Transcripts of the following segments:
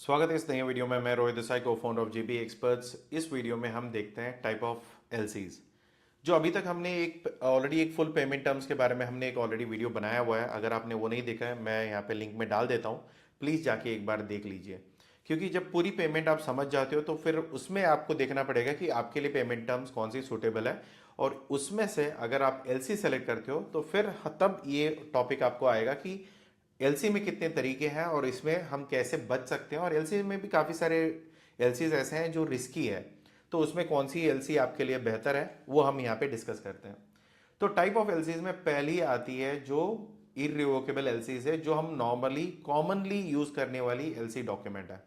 स्वागत है इस नए वीडियो में। मैं रोहित देसाई को फाउंडर ऑफ जेबी एक्सपर्ट्स। इस वीडियो में हम देखते हैं टाइप ऑफ एलसीज। जो अभी तक हमने एक ऑलरेडी एक फुल पेमेंट टर्म्स के बारे में हमने एक ऑलरेडी वीडियो बनाया हुआ है। अगर आपने वो नहीं देखा है, मैं यहाँ पे लिंक में डाल देता हूँ, प्लीज़ जाके एक बार देख लीजिए। क्योंकि जब पूरी पेमेंट आप समझ जाते हो तो फिर उसमें आपको देखना पड़ेगा कि आपके लिए पेमेंट टर्म्स कौन सी सूटेबल है, और उसमें से अगर आप एलसी सेलेक्ट करते हो तो फिर तब ये टॉपिक आपको आएगा कि एलसी में कितने तरीके हैं और इसमें हम कैसे बच सकते हैं। और एलसी में भी काफ़ी सारे एलसीज ऐसे हैं जो रिस्की है, तो उसमें कौन सी एलसी आपके लिए बेहतर है वो हम यहाँ पे डिस्कस करते हैं। तो टाइप ऑफ एलसीज में पहली आती है जो इरिवोकेबल एलसीज है, जो हम नॉर्मली कॉमनली यूज करने वाली एलसी डॉक्यूमेंट है।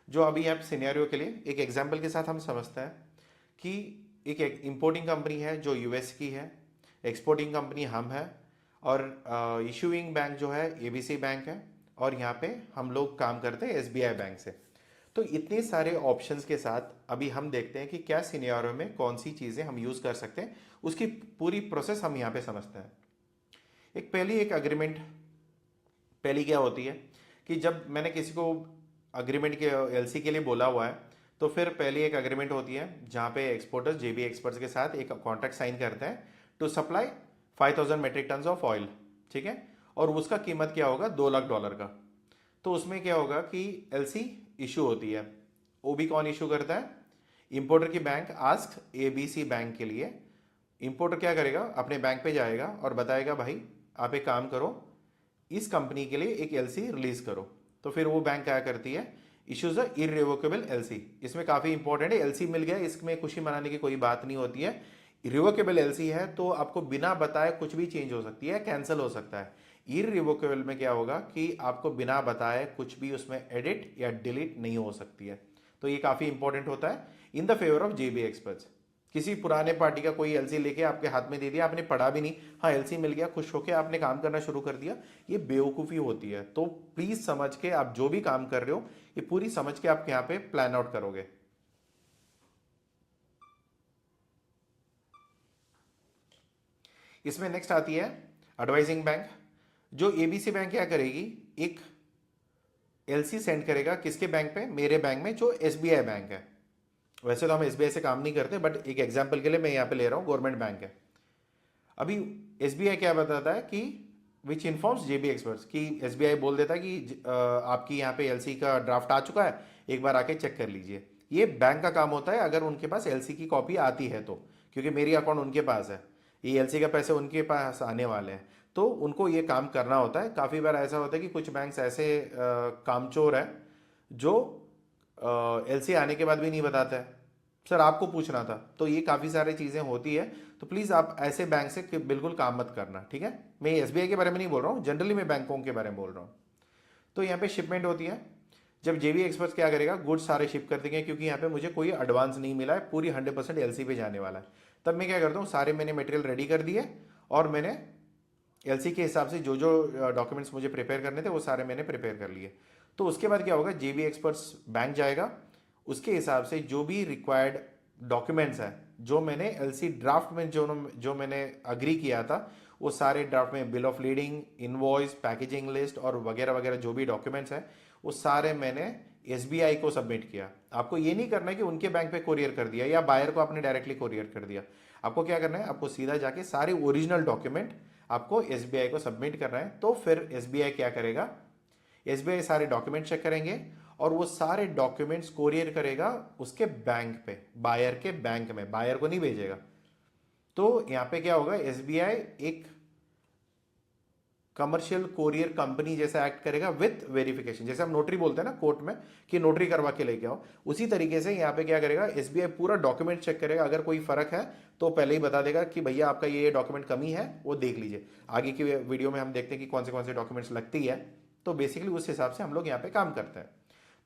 जो अभी आप सिनेरियो के लिए एक एग्जांपल के साथ हम समझते हैं कि एक इंपोर्टिंग कंपनी है जो यूएस की है, एक्सपोर्टिंग कंपनी हम है, और इशूइंग बैंक जो है एबीसी बैंक है, और यहाँ पे हम लोग काम करते हैं एसबीआई बैंक से। तो इतने सारे ऑप्शंस के साथ अभी हम देखते हैं कि क्या सिनेरियो में कौन सी चीज़ें हम यूज़ कर सकते हैं, उसकी पूरी प्रोसेस हम यहाँ पे समझते हैं। एक अग्रीमेंट पहली क्या होती है कि जब मैंने किसी को अग्रीमेंट के एलसी के लिए बोला हुआ है, तो फिर पहली एक अग्रीमेंट होती है जहाँ पे एक्सपोर्टर्स जेबी एक्सपर्ट्स के साथ एक कॉन्ट्रैक्ट साइन करते हैं to supply 5000 metric ton of oil. ठीक है, और उसका कीमत क्या होगा, $2 लाख का। तो उसमें क्या होगा कि एलसी इशू होती है। वो भी कौन इशू करता है, इंपोर्टर की बैंक आस्क एबीसी बैंक के लिए। इंपोर्टर क्या करेगा, अपने बैंक पे जाएगा और बताएगा भाई आप एक काम करो, इस कंपनी के लिए एक एलसी रिलीज करो। तो फिर वो बैंक क्या करती है, इश्यूज अ इरिवोकेबल एलसी। इसमें काफी इंपॉर्टेंट है, एलसी मिल गया इसमें खुशी मनाने की कोई बात नहीं होती है। इरिवोकेबल एलसी है तो आपको बिना बताए कुछ भी चेंज हो सकती है, कैंसिल हो सकता है। इरिवोकेबल में क्या होगा कि आपको बिना बताए कुछ भी उसमें एडिट या डिलीट नहीं हो सकती है। तो ये काफी इंपॉर्टेंट होता है in the favour of JB experts. किसी पुराने पार्टी का कोई एलसी लेके आपके हाथ में दे दिया, आपने पढ़ा भी नहीं, हाँ एलसी मिल गया, खुश होके आपने काम करना शुरू कर दिया, ये बेवकूफ़ी होती है। तो प्लीज समझ के आप जो भी काम कर रहे हो ये पूरी समझ के आप यहाँ पे प्लान आउट करोगे। इसमें नेक्स्ट आती है एडवाइजिंग बैंक। जो एबीसी बैंक क्या करेगी, एक एलसी सेंड करेगा किसके बैंक पे, मेरे बैंक में जो एसबीआई बैंक है। वैसे तो हम एसबीआई से काम नहीं करते, बट एक एग्जांपल के लिए मैं यहाँ पे ले रहा हूँ, गवर्नमेंट बैंक है। अभी एसबीआई क्या बताता है कि विच इन्फॉर्म्स जेबी एक्सपर्ट्स, कि एसबीआई बोल देता है कि आपकी यहाँ पे एलसी का ड्राफ्ट आ चुका है, एक बार आके चेक कर लीजिए। ये बैंक का काम होता है अगर उनके पास एलसी की कॉपी आती है तो, क्योंकि मेरी अकाउंट उनके पास है, ये एलसी का पैसे उनके पास आने वाले हैं, तो उनको ये काम करना होता है। काफ़ी बार ऐसा होता है कि कुछ बैंक्स ऐसे कामचोर हैं जो एलसी आने के बाद भी नहीं बताता है, सर आपको पूछना था। तो ये काफ़ी सारी चीज़ें होती है, तो प्लीज़ आप ऐसे बैंक से बिल्कुल काम मत करना, ठीक है। मैं एसबीआई के बारे में नहीं बोल रहा हूँ, जनरली मैं बैंकों के बारे में बोल रहा हूँ। तो यहाँ पे शिपमेंट होती है। जब जेबी एक्सपर्ट्स क्या करेगा, गुड्स सारे शिप कर देंगे, क्योंकि यहाँ पे मुझे कोई एडवांस नहीं मिला है, पूरी 100% एलसी पे जाने वाला है। तब मैं क्या करता हूँ, सारे मैंने मटेरियल रेडी कर दिए और मैंने एलसी के हिसाब से जो जो डॉक्यूमेंट्स मुझे प्रिपेयर करने थे वो सारे मैंने प्रिपेयर कर लिए। तो उसके बाद क्या होगा, जेबी एक्सपर्ट्स बैंक जाएगा, उसके हिसाब से जो भी रिक्वायर्ड डॉक्यूमेंट्स हैं, जो मैंने एलसी ड्राफ्ट में जो मैंने अग्री किया था, वो सारे ड्राफ्ट में bill of leading, invoice, packaging list और वगैरह वगैरह जो भी डॉक्यूमेंट्स हैं, वो सारे मैंने एसबीआई को सबमिट किया। आपको ये नहीं करना है कि उनके बैंक पे कोरियर कर दिया या बायर को आपने डायरेक्टली कोरियर कर दिया। आपको क्या करना है, आपको सीधा जाके सारे ओरिजिनल डॉक्यूमेंट आपको एसबीआई को सबमिट करना है। तो फिर एसबीआई क्या करेगा, एसबीआई सारे डॉक्यूमेंट चेक करेंगे और वो सारे डॉक्यूमेंट्स कोरियर करेगा उसके बैंक पे, बायर के बैंक में, बायर को नहीं भेजेगा। तो यहां पे क्या होगा, एसबीआई एक कमर्शियल कोरियर कंपनी जैसा एक्ट करेगा विथ वेरिफिकेशन। जैसे हम नोटरी बोलते हैं ना कोर्ट में कि नोटरी करवा के लेके आओ, उसी तरीके से यहाँ पे क्या करेगा, एसबीआई पूरा डॉक्यूमेंट चेक करेगा। अगर कोई फर्क है तो पहले ही बता देगा कि भैया आपका ये डॉक्यूमेंट कमी है, वो देख लीजिए। आगे की वीडियो में हम देखते हैं कि कौन से डॉक्यूमेंट्स लगती है। तो बेसिकली उस हिसाब से हम लोग यहाँ पे काम करते हैं।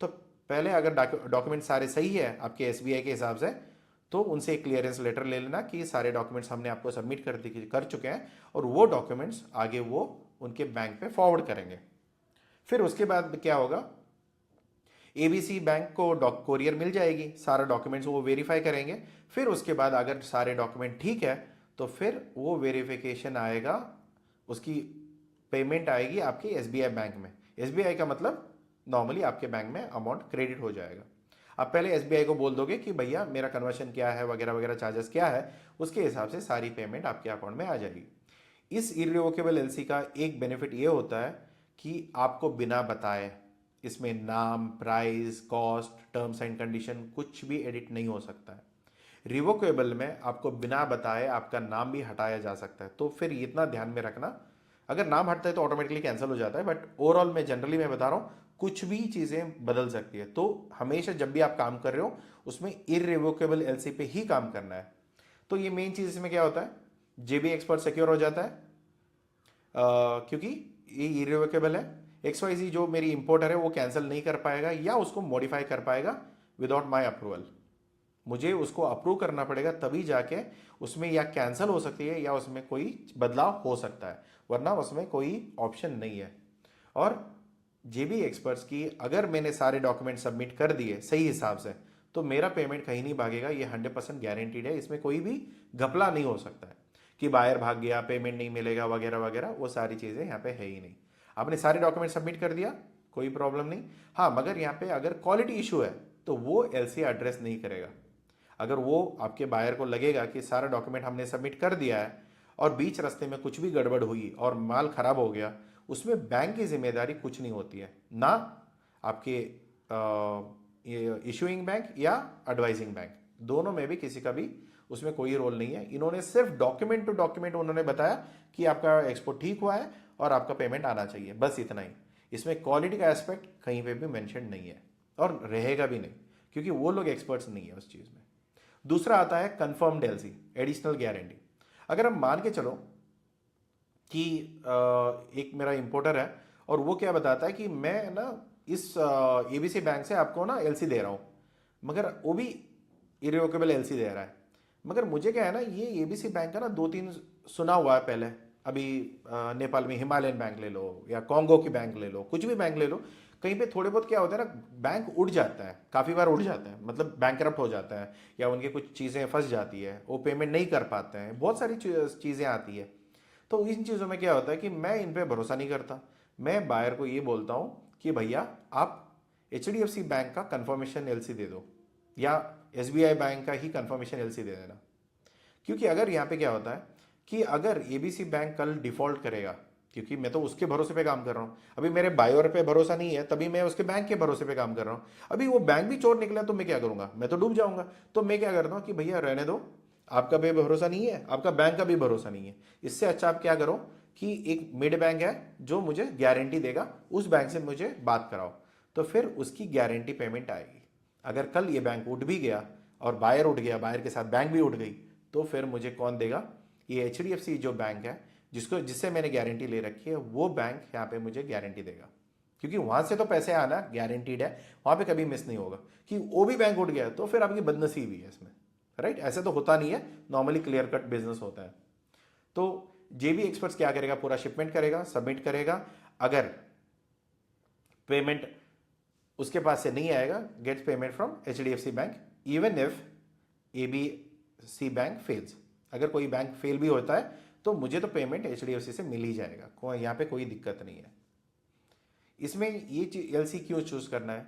तो पहले अगर डॉक्यूमेंट सारे सही है आपके एसबीआई के हिसाब से, तो उनसे एक क्लियरेंस लेटर ले लेना कि सारे डॉक्यूमेंट्स हमने आपको सबमिट कर चुके हैं, और वो डॉक्यूमेंट्स आगे वो उनके बैंक पे फॉरवर्ड करेंगे। फिर उसके बाद क्या होगा, एबीसी बैंक को कोरियर मिल जाएगी, सारा डॉक्यूमेंट्स वो वेरीफाई करेंगे। फिर उसके बाद अगर सारे डॉक्यूमेंट ठीक है तो फिर वो वेरिफिकेशन आएगा, उसकी पेमेंट आएगी आपके एसबीआई बैंक में। एसबीआई का मतलब नॉर्मली आपके बैंक में अमाउंट क्रेडिट हो जाएगा। आप पहले एसबीआई को बोल दोगे कि भैया मेरा कन्वर्शन क्या है वगैरह वगैरह, चार्जेस क्या है, उसके हिसाब से सारी पेमेंट आपके अकाउंट में आ जाएगी। इस इर्रिवोकेबल एलसी का एक बेनिफिट ये होता है कि आपको बिना बताए इसमें नाम, price, cost, terms and condition कुछ भी एडिट नहीं हो सकता है। रिवोकेबल में आपको बिना बताए आपका नाम भी हटाया जा सकता है। तो फिर इतना ध्यान में रखना, अगर नाम हटता है तो ऑटोमेटिकली कैंसिल हो जाता है, बट ओवरऑल में जनरली मैं बता रहा हूँ कुछ भी चीज़ें बदल सकती है। तो हमेशा जब भी आप काम कर रहे हो उसमें इरिवोकेबल एलसी पे ही काम करना है। तो ये मेन चीज़ इसमें क्या होता है, जेबी एक्सपर्ट सिक्योर हो जाता है क्योंकि ये इरिवोकेबल है। XYZ जो मेरी इंपोर्टर है वो कैंसिल नहीं कर पाएगा या उसको मॉडिफाई कर पाएगा विदाउट माई अप्रूवल। मुझे उसको अप्रूव करना पड़ेगा तभी जाके उसमें या कैंसिल हो सकती है या उसमें कोई बदलाव हो सकता है, वरना उसमें कोई ऑप्शन नहीं है। और जेबी एक्सपर्ट्स की अगर मैंने सारे डॉक्यूमेंट सबमिट कर दिए सही हिसाब से तो मेरा पेमेंट कहीं नहीं भागेगा, ये 100% गारंटीड है। इसमें कोई भी घपला नहीं हो सकता है कि बायर भाग गया, पेमेंट नहीं मिलेगा वगैरह वगैरह, वो सारी चीज़ें यहाँ पे है ही नहीं। आपने सारे डॉक्यूमेंट सबमिट कर दिया, कोई प्रॉब्लम नहीं। हाँ, मगर यहाँ पे अगर क्वालिटी इशू है तो वो एलसी एड्रेस नहीं करेगा। अगर वो आपके बायर को लगेगा कि सारा डॉक्यूमेंट हमने सबमिट कर दिया है और बीच रास्ते में कुछ भी गड़बड़ हुई और माल खराब हो गया, उसमें बैंक की जिम्मेदारी कुछ नहीं होती है, ना आपके इशूइंग बैंक या एडवाइजिंग बैंक, दोनों में भी किसी का भी उसमें कोई रोल नहीं है। इन्होंने सिर्फ डॉक्यूमेंट टू डॉक्यूमेंट उन्होंने बताया कि आपका एक्सपोर्ट ठीक हुआ है और आपका पेमेंट आना चाहिए, बस इतना ही। इसमें क्वालिटी का एस्पेक्ट कहीं पे भी मेंशन नहीं है और रहेगा भी नहीं, क्योंकि वो लोग एक्सपर्ट्स नहीं है उस चीज़ में। दूसरा आता है कंफर्म्ड एलसी, एडिशनल गारंटी। अगर हम मान के चलो कि एक मेरा इंपोर्टर है और वो क्या बताता है कि मैं ना इस एबीसी बैंक से आपको ना एलसी दे रहा हूँ, मगर वो भी इरिवोकेबल एलसी दे रहा है, मगर मुझे क्या है ना, ये एबीसी बैंक का ना 2-3 सुना हुआ है पहले। अभी नेपाल में हिमालयन बैंक ले लो या कॉन्गो की बैंक ले लो, कुछ भी बैंक ले लो, कहीं पे थोड़े बहुत क्या होता है ना, बैंक उड़ जाता है, काफ़ी बार उड़ जाता है, मतलब बैंक करप्ट हो जाता है या उनकी कुछ चीज़ें फंस जाती है, वो पेमेंट नहीं कर पाते हैं, बहुत सारी चीज़ें आती है। तो इन चीज़ों में क्या होता है कि मैं इन पर भरोसा नहीं करता। मैं बायर को ये बोलता हूँ कि भैया आप HDFC बैंक का कंफर्मेशन एलसी दे दो या SBI बैंक का ही कंफर्मेशन एलसी दे देना। क्योंकि अगर यहाँ पे क्या होता है कि अगर ABC बैंक कल डिफॉल्ट करेगा, क्योंकि मैं तो उसके भरोसे पे काम कर रहा हूँ, अभी मेरे बायर पे भरोसा नहीं है तभी मैं उसके बैंक के भरोसे पे काम कर रहा हूँ। अभी वो बैंक भी चोर निकला तो मैं क्या करूँगा, मैं तो डूब जाऊँगा। तो मैं क्या करता हूँ कि भैया रहने दो, आपका भी भरोसा नहीं है, आपका बैंक का भी भरोसा नहीं है, इससे अच्छा आप क्या करो कि एक मिड बैंक है जो मुझे गारंटी देगा, उस बैंक से मुझे बात कराओ, तो फिर उसकी गारंटी पेमेंट आएगी। अगर कल ये बैंक उठ भी गया और बायर उठ गया, बायर के साथ बैंक भी उठ गई, तो फिर मुझे कौन देगा, ये HDFC जो बैंक है जिससे मैंने गारंटी ले रखी है, वो बैंक यहाँ पे मुझे गारंटी देगा, क्योंकि वहां से तो पैसे आना गारंटीड है, वहां पे कभी मिस नहीं होगा। कि वो भी बैंक उठ गया तो फिर आपकी बदनसीबी है इसमें, राइट? ऐसे तो होता नहीं है, नॉर्मली क्लियर कट बिजनेस होता है। तो जेबी एक्सपर्ट्स क्या करेगा, पूरा शिपमेंट करेगा, सबमिट करेगा। अगर पेमेंट उसके पास से नहीं आएगा, gets payment from HDFC bank even if ABC bank fails. अगर कोई बैंक फेल भी होता है तो मुझे तो पेमेंट HDFC से मिल ही जाएगा, यहाँ पे कोई दिक्कत नहीं है। इसमें ये एलसी क्यों चूज करना है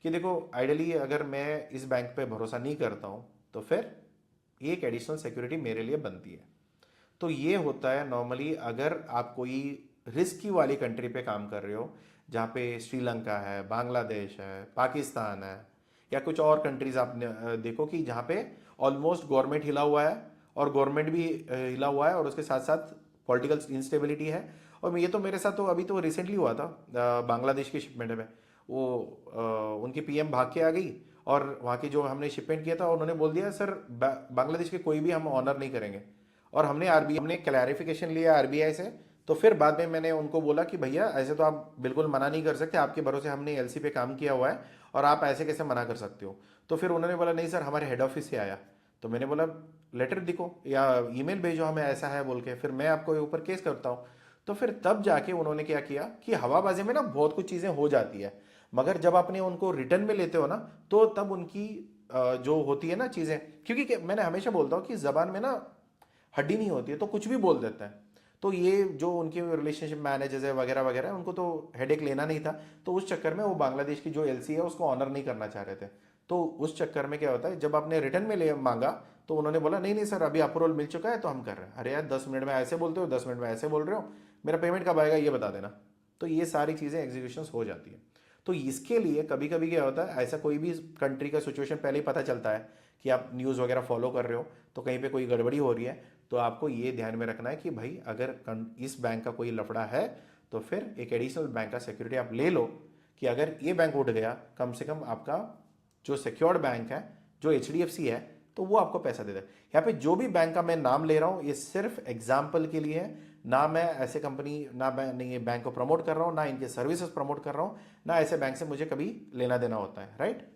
कि देखो, आइडियली अगर मैं इस बैंक पे भरोसा नहीं करता हूँ तो फिर ये एक एडिशनल सिक्योरिटी मेरे लिए बनती है। तो ये होता है नॉर्मली अगर आप कोई रिस्की वाली कंट्री पे काम कर रहे हो, जहाँ पे श्रीलंका है, बांग्लादेश है, पाकिस्तान है, या कुछ और कंट्रीज आप देखो कि जहाँ पे ऑलमोस्ट गवर्नमेंट हिला हुआ है और गवर्नमेंट भी हिला हुआ है और उसके साथ साथ पॉलिटिकल इंस्टेबिलिटी है। और ये तो मेरे साथ तो अभी तो रिसेंटली हुआ था, बांग्लादेश की शिपमेंट में वो उनकी PM भाग के आ गई और वहाँ की जो हमने शिपमेंट किया था उन्होंने बोल दिया सर बांग्लादेश के कोई भी हम ऑनर नहीं करेंगे। और हमने क्लैरिफिकेशन लिया RBI से, तो फिर बाद में मैंने उनको बोला कि भैया ऐसे तो आप बिल्कुल मना नहीं कर सकते, आपके भरोसे हमने LC पे काम किया हुआ है और आप ऐसे कैसे मना कर सकते हो। तो फिर उन्होंने बोला नहीं सर, हमारे हेड ऑफिस से आया। तो मैंने बोला लेटर दिखो या ईमेल भेजो हमें, ऐसा है बोल के, फिर मैं आपको ऊपर केस करता हूँ। तो फिर तब जाके उन्होंने क्या किया कि हवाबाजी में ना बहुत कुछ चीज़ें हो जाती है, मगर जब आपने उनको रिटर्न में लेते हो ना तो तब उनकी जो होती है ना चीज़ें, क्योंकि मैंने हमेशा बोलता हूँ कि जबान में ना हड्डी नहीं होती है तो कुछ भी बोल देता है। तो ये जो उनके रिलेशनशिप मैनेजर्स है वगैरह वगैरह, उनको तो हेडेक लेना नहीं था, तो उस चक्कर में वो बांग्लादेश की जो एलसी है उसको ऑनर नहीं करना चाह रहे थे। तो उस चक्कर में क्या होता है, जब आपने रिटर्न में ले मांगा तो उन्होंने बोला नहीं नहीं सर अभी अप्रूवल मिल चुका है तो हम कर रहे हैं। अरे यार 10 मिनट में ऐसे बोलते हो, 10 मिनट में ऐसे बोल रहे हो, मेरा पेमेंट कब आएगा ये बता देना। तो ये सारी चीज़ें एग्जीक्यूशन हो जाती है। तो इसके लिए कभी कभी क्या होता है, ऐसा कोई भी कंट्री का सिचुएशन पहले ही पता चलता है कि आप न्यूज़ वगैरह फॉलो कर रहे हो तो कहीं पे कोई गड़बड़ी हो रही है, तो आपको ये ध्यान में रखना है कि भाई अगर इस बैंक का कोई लफड़ा है तो फिर एक एडिशनल बैंक का सिक्योरिटी आप ले लो कि अगर ये बैंक उठ गया कम से कम आपका जो सिक्योर्ड बैंक है, जो एचडीएफसी है, तो वो आपको पैसा दे दे। यहाँ पे जो भी बैंक का मैं नाम ले रहा हूँ ये सिर्फ एग्जाम्पल के लिए है, ना मैं ऐसे कंपनी, ना मैं नहीं ये बैंक को प्रमोट कर रहा हूँ, ना इनके सर्विसेज प्रमोट कर रहा हूँ, ना ऐसे बैंक से मुझे कभी लेना देना होता है, राइट।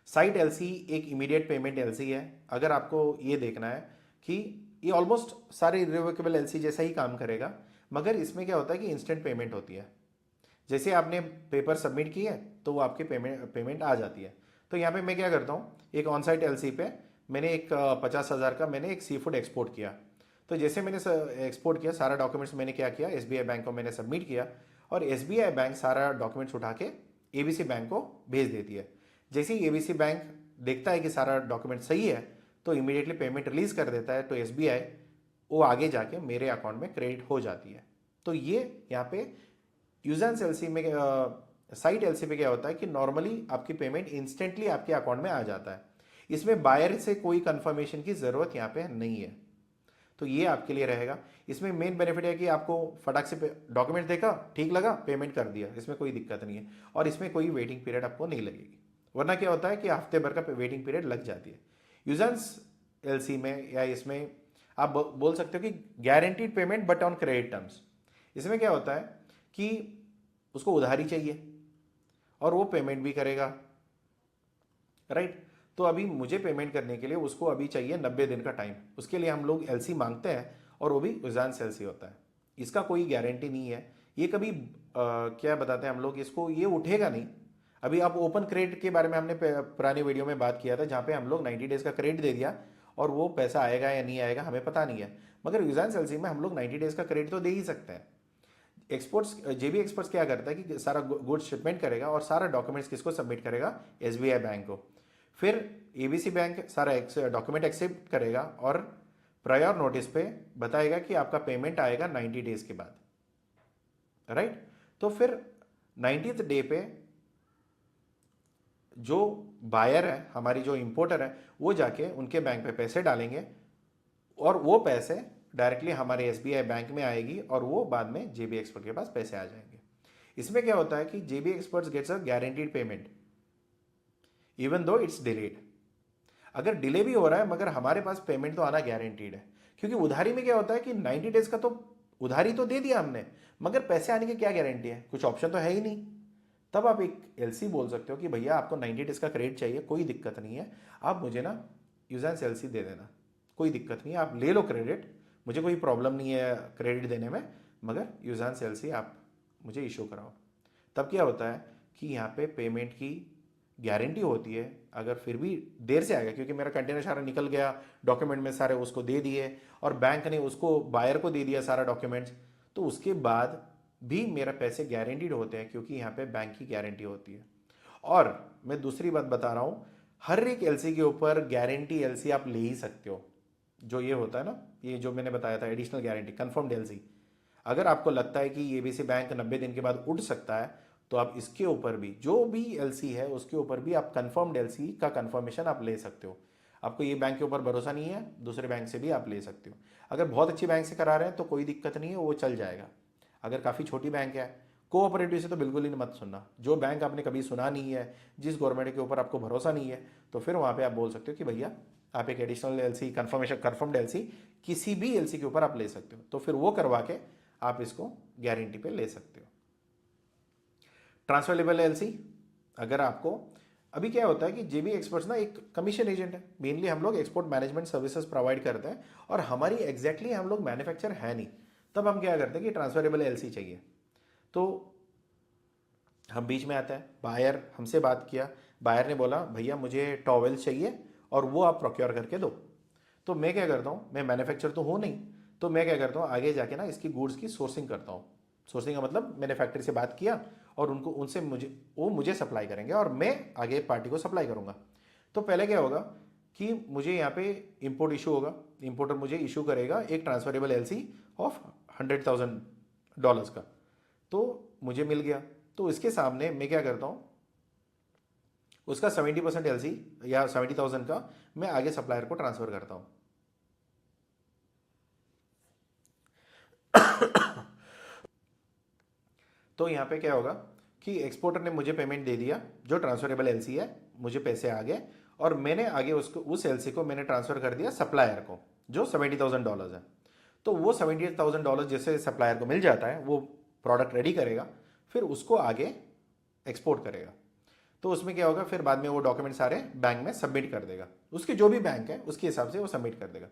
साइट एलसी एक इमीडिएट पेमेंट एलसी है। अगर आपको ये देखना है कि ये ऑलमोस्ट सारे इरिवोकेबल एलसी जैसा ही काम करेगा, मगर इसमें क्या होता है कि इंस्टेंट पेमेंट होती है। जैसे आपने पेपर सबमिट किए तो वो आपके पेमेंट आ जाती है। तो यहाँ पे मैं क्या करता हूँ, एक ऑन साइट एलसी पे मैंने एक 50,000 का मैंने एक सी फूड एक्सपोर्ट किया। तो जैसे मैंने एक्सपोर्ट किया, सारा डॉक्यूमेंट्स मैंने क्या किया, एसबीआई बैंक को मैंने सबमिट किया और एसबीआई बैंक सारा डॉक्यूमेंट्स उठा के एबीसी बैंक को भेज देती है। जैसे ही एबीसी बैंक देखता है कि सारा डॉक्यूमेंट सही है तो इमीडिएटली पेमेंट रिलीज कर देता है, तो एसबीआई वो आगे जाके मेरे अकाउंट में क्रेडिट हो जाती है। तो ये यहाँ पे यूजेंस एलसी में साइट एलसी पे क्या होता है कि नॉर्मली आपकी पेमेंट इंस्टेंटली आपके अकाउंट में आ जाता है। इसमें बायर से कोई कंफर्मेशन की ज़रूरत यहाँ पे नहीं है। तो ये आपके लिए रहेगा। इसमें मेन बेनिफिट है कि आपको फटाक से डॉक्यूमेंट देखा, ठीक लगा, पेमेंट कर दिया, इसमें कोई दिक्कत नहीं है और इसमें कोई वेटिंग पीरियड आपको नहीं लगेगी। वरना क्या होता है कि हफ्ते भर का वेटिंग पीरियड लग जाती है। यूजेंस एलसी में या इसमें आप बोल सकते हो कि guaranteed payment but on credit terms. इसमें क्या होता है कि उसको उधारी चाहिए और वो पेमेंट भी करेगा, राइट। तो अभी मुझे पेमेंट करने के लिए उसको अभी चाहिए 90 दिन का टाइम, उसके लिए हम लोग एलसी मांगते हैं और वो भी यूजेंस एलसी होता है। इसका कोई गारंटी नहीं है, ये कभी क्या बताते हैं हम लोग इसको, ये उठेगा नहीं। अभी आप ओपन क्रेडिट के बारे में हमने पुरानी वीडियो में बात किया था, जहाँ पे हम लोग 90 डेज का क्रेडिट दे दिया और वो पैसा आएगा या नहीं आएगा हमें पता नहीं है। मगर यूजेंस एलसी में हम लोग 90 डेज का क्रेडिट तो दे ही सकते हैं। एक्सपोर्ट्स जेबी एक्सपोर्ट्स क्या करता है कि सारा गुड्स शिपमेंट करेगा और सारा डॉक्यूमेंट्स किसको सबमिट करेगा, एसबीआई बैंक को। फिर एबीसी बैंक सारा डॉक्यूमेंट एक्सेप्ट करेगा और प्रायर नोटिस पे बताएगा कि आपका पेमेंट आएगा 90 डेज के बाद, राइट। तो फिर 90th डे पे जो बायर है, हमारी जो इंपोर्टर है, वो जाके उनके बैंक पे पैसे डालेंगे और वो पैसे डायरेक्टली हमारे एसबीआई बैंक में आएगी और वो बाद में जेबी एक्सपर्ट के पास पैसे आ जाएंगे। इसमें क्या होता है कि JB experts gets a guaranteed payment even though it's delayed. अगर डिले भी हो रहा है मगर हमारे पास पेमेंट तो आना गारंटीड है, क्योंकि उधारी में क्या होता है कि 90 डेज का तो उधारी तो दे दिया हमने, मगर पैसे आने की क्या गारंटी है, कुछ ऑप्शन तो है ही नहीं। तब आप एक एलसी बोल सकते हो कि भैया आपको 90 डेज का क्रेडिट चाहिए, कोई दिक्कत नहीं है, आप मुझे ना यूजेंस एलसी दे देना, कोई दिक्कत नहीं है, आप ले लो क्रेडिट, मुझे कोई प्रॉब्लम नहीं है क्रेडिट देने में, मगर यूजेंस एलसी आप मुझे इशू कराओ। तब क्या होता है कि यहाँ पे पेमेंट की गारंटी होती है। अगर फिर भी देर से आएगा, क्योंकि मेरा कंटेनर सारा निकल गया, डॉक्यूमेंट में सारे उसको दे दिए और बैंक ने उसको बायर को दे दिया सारा डॉक्यूमेंट्स, तो उसके बाद भी मेरा पैसे गारंटीड होते हैं, क्योंकि यहाँ पे बैंक की गारंटी होती है। और मैं दूसरी बात बता रहा हूँ, हर एक एलसी के ऊपर गारंटी एलसी आप ले ही सकते हो। जो ये होता है ना, ये जो मैंने बताया था एडिशनल गारंटी कंफर्म्ड एलसी, अगर आपको लगता है कि एबीसी बैंक 90 दिन के बाद उठ सकता है तो आप इसके ऊपर भी, जो भी एलसी है उसके ऊपर भी आप कंफर्म्ड एलसी का कंफर्मेशन आप ले सकते हो। आपको ये बैंक के ऊपर भरोसा नहीं है, दूसरे बैंक से भी आप ले सकते हो। अगर बहुत अच्छी बैंक से करा रहे हैं तो कोई दिक्कत नहीं है, वो चल जाएगा। अगर काफ़ी छोटी बैंक है, कोऑपरेटिव से तो बिल्कुल ही मत सुनना। जो बैंक आपने कभी सुना नहीं है, जिस गवर्नमेंट के ऊपर आपको भरोसा नहीं है, तो फिर वहाँ पे आप बोल सकते हो कि भैया आप एक additional LC confirmation confirmed LC किसी भी एलसी के ऊपर आप ले सकते हो, तो फिर वो करवा के आप इसको गारंटी पे ले सकते हो। ट्रांसफरेबल एलसी, अगर आपको, अभी क्या होता है कि जेबी एक्सपर्ट्स ना एक कमीशन एजेंट है, मेनली हम लोग एक्सपोर्ट मैनेजमेंट सर्विसेज प्रोवाइड करते हैं और हमारी एग्जैक्टली हम लोग मैन्युफैक्चर है नहीं, तब हम क्या करते हैं कि ट्रांसफरेबल एलसी चाहिए। तो हम बीच में आते हैं, बायर हमसे बात किया, बायर ने बोला भैया मुझे टॉवेल चाहिए और वो आप प्रोक्योर करके दो। तो मैं क्या करता हूँ, मैं मैन्युफैक्चर तो हूँ नहीं, तो मैं क्या करता हूँ, आगे जाके ना इसकी गुड्स की सोर्सिंग करता हूँ। सोर्सिंग का मतलब मैंने फैक्ट्री से बात किया और उनको उनसे मुझे सप्लाई करेंगे और मैं आगे पार्टी को सप्लाई करूँगा। तो पहले क्या होगा कि मुझे यहाँ पे इंपोर्ट इशू होगा, इंपोर्टर मुझे इशू करेगा एक ट्रांसफरेबल एलसी ऑफ $100,000 का, तो मुझे मिल गया। तो इसके सामने मैं क्या करता हूँ, उसका 70% एलसी या 70,000 का मैं आगे सप्लायर को ट्रांसफर करता हूँ। तो यहाँ पे क्या होगा कि एक्सपोर्टर ने मुझे पेमेंट दे दिया, जो ट्रांसफरेबल एलसी है, मुझे पैसे आ गए और मैंने आगे उसको उस एलसी को मैंने ट्रांसफर कर दिया सप्लायर को, जो $70,000 है। तो वो $78,000 जैसे सप्लायर को मिल जाता है, वो प्रोडक्ट रेडी करेगा, फिर उसको आगे एक्सपोर्ट करेगा। तो उसमें क्या होगा, फिर बाद में वो डॉक्यूमेंट सारे बैंक में सबमिट कर देगा, उसके जो भी बैंक है उसके हिसाब से वो सबमिट कर देगा,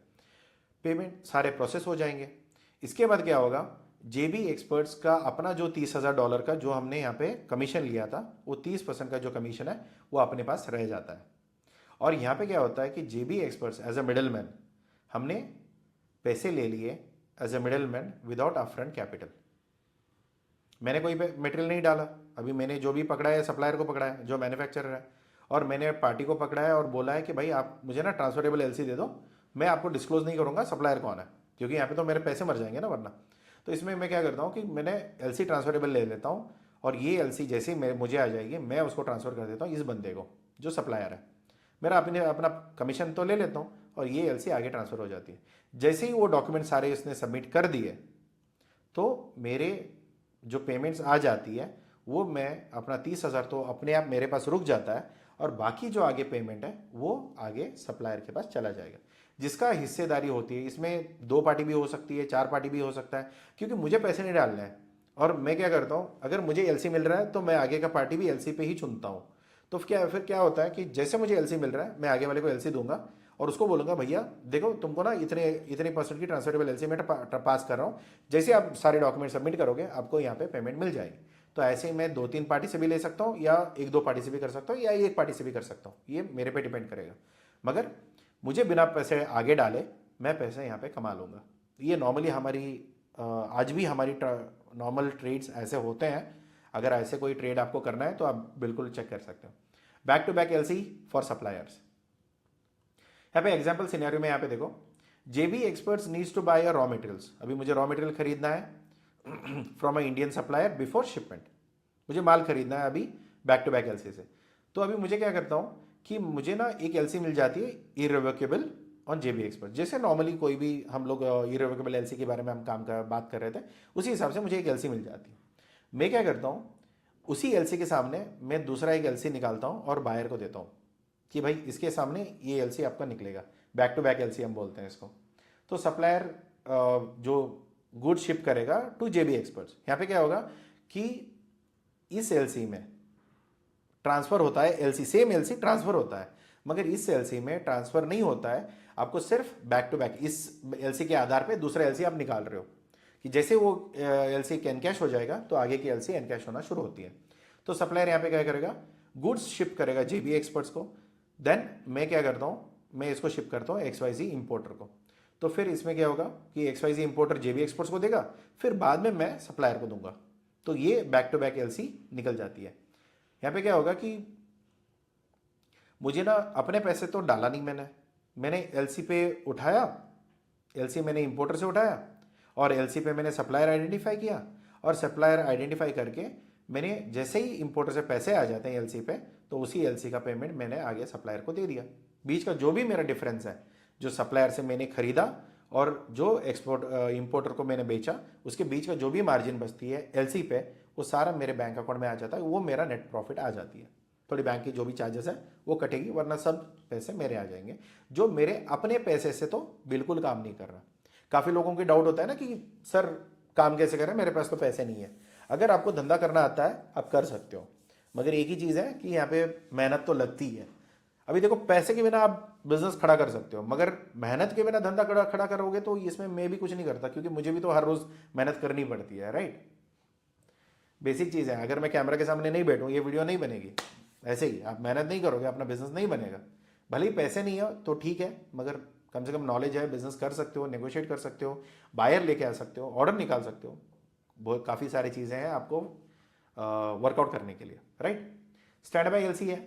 पेमेंट सारे प्रोसेस हो जाएंगे। इसके बाद क्या होगा, जेबी एक्सपर्ट्स का अपना जो $30,000 का जो हमने यहाँ पे कमीशन लिया था, वो 30% का जो कमीशन है वो अपने पास रह जाता है। और यहाँ पे क्या होता है कि JB experts as a middle man, हमने पैसे ले लिए as a middle man without upfront capital. मैंने कोई मटेरियल नहीं डाला, अभी मैंने जो भी पकड़ा है सप्लायर को पकड़ा है जो मैन्युफैक्चरर है, और मैंने पार्टी को पकड़ा है और बोला है कि भाई आप मुझे ना ट्रांसफरेबल एलसी दे दो, मैं आपको डिस्क्लोज नहीं करूंगा सप्लायर कौन है, क्योंकि यहाँ पे तो मेरे पैसे मर जाएंगे ना वरना। तो इसमें मैं क्या करता हूँ कि मैंने एलसी ट्रांसफरेबल ले लेता हूँ और ये एलसी जैसे ही मुझे आ जाएगी मैं उसको ट्रांसफर कर देता हूँ इस बंदे को जो सप्लायर है, मेरा अपना कमीशन तो ले लेता हूँ और ये एलसी आगे ट्रांसफर हो जाती है। जैसे ही वो डॉक्यूमेंट सारे उसने सबमिट कर दिए तो मेरे जो पेमेंट्स आ जाती है वो मैं अपना 30,000 तो अपने आप मेरे पास रुक जाता है और बाकी जो आगे पेमेंट है वो आगे सप्लायर के पास चला जाएगा, जिसका हिस्सेदारी होती है। इसमें 2 पार्टी भी हो सकती है, 4 पार्टी भी हो सकता है, क्योंकि मुझे पैसे नहीं डालने हैं। और मैं क्या करता हूँ, अगर मुझे एलसी मिल रहा है तो मैं आगे का पार्टी भी एलसी पे ही चुनता हूँ। तो फिर क्या होता है कि जैसे मुझे एलसी मिल रहा है मैं आगे वाले को एलसी दूंगा और उसको बोलूंगा भैया देखो तुमको ना इतने इतने परसेंट की ट्रांसफरेबल एलसी मैं पास कर रहा हूँ, जैसे आप सारे डॉक्यूमेंट सबमिट करोगे आपको यहाँ पे पेमेंट मिल जाएगी। तो ऐसे ही मैं 2-3 पार्टी से भी ले सकता हूँ या 1-2 पार्टी से भी कर सकता हूँ या एक पार्टी से भी कर सकता हूँ, ये मेरे पे डिपेंड करेगा। मगर मुझे बिना पैसे आगे डाले मैं पैसे यहाँ पे कमा लूँगा। ये नॉर्मली हमारी आज भी हमारी नॉर्मल ट्रेड्स ऐसे होते हैं। अगर ऐसे कोई ट्रेड आपको करना है तो आप बिल्कुल चेक कर सकते हो। Back to back LC for suppliers, यहाँ पे एग्जाम्पल सिनेरियो में यहाँ पे देखो, JB experts needs to buy raw materials. अभी मुझे रॉ मटेरियल खरीदना है from a Indian supplier before shipment, मुझे माल खरीदना है अभी बैक टू बैक एलसी से। तो अभी मुझे क्या करता हूँ कि मुझे ना एक एलसी मिल जाती है इररिवोकेबल ऑन जेबी एक्सपर्ट, जैसे नॉर्मली कोई भी हम लोग इररिवोकेबल एलसी के बारे में हम बात कर रहे थे, उसी हिसाब से मुझे एक एलसी मिल जाती है। मैं क्या करता हूँ, उसी एलसी के सामने मैं दूसरा एक एलसी निकालता हूँ और बायर को देता हूँ कि भाई इसके सामने ये एलसी आपका निकलेगा, बैक टू बैक एलसी हम बोलते हैं इसको। तो सप्लायर जो गुड शिप करेगा टू जेबी एक्सपर्ट्स, यहाँ पे क्या होगा कि इस एलसी में ट्रांसफर होता है, एलसी सेम एलसी ट्रांसफर होता है, मगर इस एलसी में ट्रांसफर नहीं होता है, आपको सिर्फ बैक टू बैक इस एलसी के आधार पे दूसरा एलसी आप निकाल रहे हो कि जैसे वो एलसी एनकैश हो जाएगा तो आगे की एलसी एनकैश होना शुरू होती है। तो सप्लायर यहाँ पे क्या करेगा, गुड्स शिप करेगा जेबी एक्सपर्ट्स को, देन मैं क्या करता हूँ, मैं इसको शिप करता हूँ XYZ इंपोर्टर को। तो फिर इसमें क्या होगा कि XYZ इंपोर्टर जेबी एक्सपर्ट्स को देगा, फिर बाद में मैं सप्लायर को दूंगा, तो ये बैक टू बैक एलसी निकल जाती है। यहाँ पे क्या होगा कि मुझे ना अपने पैसे तो डाला नहीं, मैंने एलसी पे उठाया, एलसी मैंने इंपोर्टर से उठाया और एलसी पे मैंने सप्लायर आइडेंटिफाई किया और सप्लायर आइडेंटिफाई करके मैंने जैसे ही इंपोर्टर से पैसे आ जाते हैं एलसी पे तो उसी एलसी का पेमेंट मैंने आगे सप्लायर को दे दिया। बीच का जो भी मेरा डिफरेंस है, जो सप्लायर से मैंने खरीदा और जो इंपोर्टर को मैंने बेचा, उसके बीच का जो भी मार्जिन बचती है एलसी पे, वो सारा मेरे बैंक अकाउंट में आ जाता है, वो मेरा नेट प्रॉफिट आ जाती है। थोड़ी बैंक की जो भी चार्जेस है वो कटेगी, वरना सब पैसे मेरे आ जाएंगे, जो मेरे अपने पैसे से तो बिल्कुल काम नहीं कर रहा। काफ़ी लोगों की डाउट होता है ना कि सर काम कैसे करें, मेरे पास तो पैसे नहीं है। अगर आपको धंधा करना आता है आप कर सकते हो, मगर एक ही चीज़ है कि यहाँ पे मेहनत तो लगती है। अभी देखो पैसे के बिना आप बिजनेस खड़ा कर सकते हो, मगर मेहनत के बिना धंधा खड़ा करोगे तो इसमें मैं भी कुछ नहीं करता, क्योंकि मुझे भी तो हर रोज़ मेहनत करनी पड़ती है, राइट। बेसिक चीज़ है, अगर मैं कैमरा के सामने नहीं बैठूँ ये वीडियो नहीं बनेगी। ऐसे ही आप मेहनत नहीं करोगे अपना बिजनेस नहीं बनेगा। भले ही पैसे नहीं हो तो ठीक है, मगर कम से कम नॉलेज है, बिजनेस कर सकते हो, नेगोशिएट कर सकते हो, बायर लेके आ सकते हो, ऑर्डर निकाल सकते हो, बहुत काफ़ी सारी चीज़ें हैं आपको वर्कआउट करने के लिए, राइट। स्टैंड बाय एलसी है,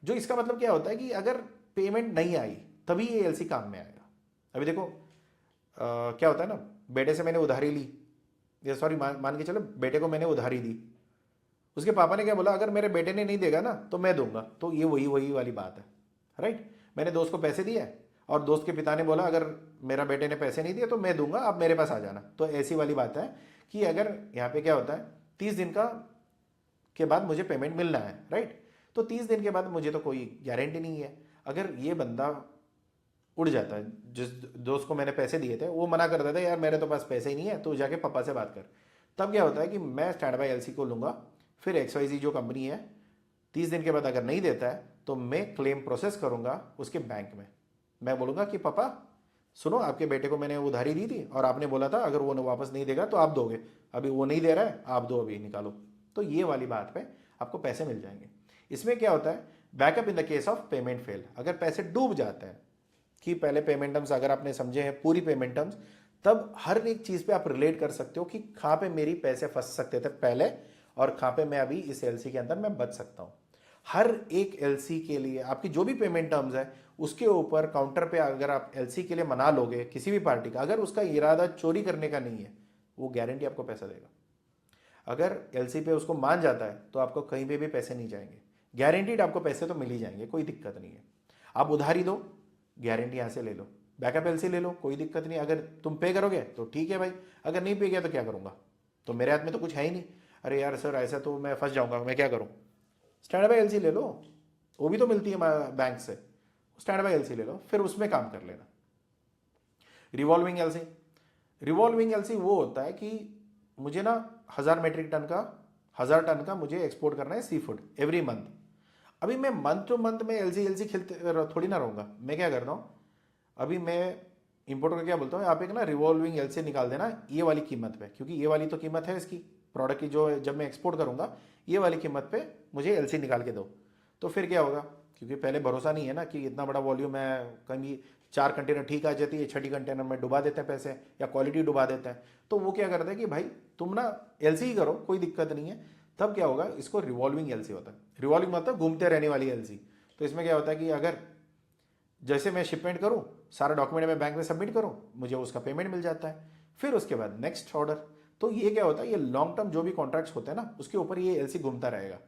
जो इसका मतलब क्या होता है कि अगर पेमेंट नहीं आई तभी ये एलसी काम में आएगा। अभी देखो क्या होता है ना, बेटे से मैंने उधारी ली, या सॉरी मान के चलो बेटे को मैंने उधारी दी, उसके पापा ने क्या बोला, अगर मेरे बेटे ने नहीं देगा ना तो मैं दूंगा, तो ये वही वही वाली बात है, राइट। मैंने दोस्त को पैसे दिए और दोस्त के पिता ने बोला अगर मेरा बेटे ने पैसे नहीं दिए तो मैं दूंगा, आप मेरे पास आ जाना, तो ऐसी वाली बात है कि अगर यहाँ पे क्या होता है 30 दिन का के बाद मुझे पेमेंट मिलना है, राइट। तो 30 दिन के बाद मुझे तो कोई गारंटी नहीं है, अगर ये बंदा उड़ जाता है, जिस दोस्त को मैंने पैसे दिए थे वो मना कर देता है यार मेरे तो पास पैसे ही नहीं है, तो जाके पापा से बात कर, तब क्या होता है कि मैं स्टैंड बाय एलसी को लूंगा, फिर XYZ जो कंपनी है 30 दिन के बाद अगर नहीं देता है तो मैं क्लेम प्रोसेस करूंगा उसके बैंक में। मैं बोलूंगा कि पापा सुनो, आपके बेटे को मैंने उधारी दी थी और आपने बोला था अगर वो वापस नहीं देगा तो आप दोगे, अभी वो नहीं दे रहा है, आप दो, अभी निकालो, तो ये वाली बात पे आपको पैसे मिल जाएंगे। इसमें क्या होता है, backup in the case of payment fail, अगर पैसे डूब जाते हैं, कि पहले पेमेंट टर्म्स अगर आपने समझे हैं पूरी पेमेंट टर्म्स, तब हर एक चीज पे आप रिलेट कर सकते हो कि कहां पे मेरी पैसे फंस सकते थे पहले और कहां पे मैं अभी इस एलसी के अंदर मैं बच सकता हूं। हर एक एलसी के लिए आपकी जो भी पेमेंट टर्म्स है उसके ऊपर काउंटर पे अगर आप एलसी के लिए मना लोगे किसी भी पार्टी का, अगर उसका इरादा चोरी करने का नहीं है, वो गारंटी आपको पैसा देगा। अगर एलसी पे उसको मान जाता है तो आपको कहीं पे भी पैसे नहीं जाएंगे, गारंटीड आपको पैसे तो मिल ही जाएंगे, कोई दिक्कत नहीं है। आप उधारी दो, गारंटी यहां से ले लो, बैकअप एलसी ले लो, कोई दिक्कत नहीं, अगर तुम पे करोगे तो ठीक है भाई, अगर नहीं पे किया तो क्या करूंगा, तो मेरे हाथ में तो कुछ है ही नहीं, अरे यार सर ऐसा तो मैं फंस जाऊंगा, मैं क्या करूं, स्टैंड बाय एलसी ले लो, वो भी तो मिलती है बैंक से, स्टैंड बाय एलसी ले लो, फिर उसमें काम कर लेना। रिवॉल्विंग एलसी, रिवॉल्विंग एलसी वो होता है कि मुझे ना 1000 टन का मुझे एक्सपोर्ट करना है सी फूड एवरी मंथ। अभी मैं मंथ टू मंथ में एलसी एलसी खेलते थोड़ी ना रहूंगा, मैं क्या करता हूँ, अभी मैं इंपोर्टर को क्या बोलता हूँ, आप एक ना रिवॉल्विंग एलसी निकाल देना ये वाली कीमत पे, क्योंकि ये वाली तो कीमत है इसकी प्रोडक्ट की, जो जब मैं एक्सपोर्ट करूंगा ये वाली कीमत पे मुझे एलसी निकाल के दो। तो फिर क्या होगा, क्योंकि पहले भरोसा नहीं है ना कि इतना बड़ा वॉल्यूम है, कहीं 4 कंटेनर ठीक आ जाती है, छठी कंटेनर में डुबा देते हैं पैसे या क्वालिटी डुबा देते हैं, तो वो क्या करते हैं कि भाई तुम ना एलसी ही करो, कोई दिक्कत नहीं है। तब क्या होगा, इसको रिवॉल्विंग एलसी होता है, रिवॉल्विंग मतलब घूमते रहने वाली एलसी। तो इसमें क्या होता है कि अगर जैसे मैं शिपमेंट करूं, सारा डॉक्यूमेंट मैं बैंक में सबमिट करूं, मुझे उसका पेमेंट मिल जाता है, फिर उसके बाद नेक्स्ट ऑर्डर। तो ये क्या होता है, ये लॉन्ग टर्म जो भी कॉन्ट्रैक्ट्स होते हैं ना उसके ऊपर ये एलसी घूमता रहेगा,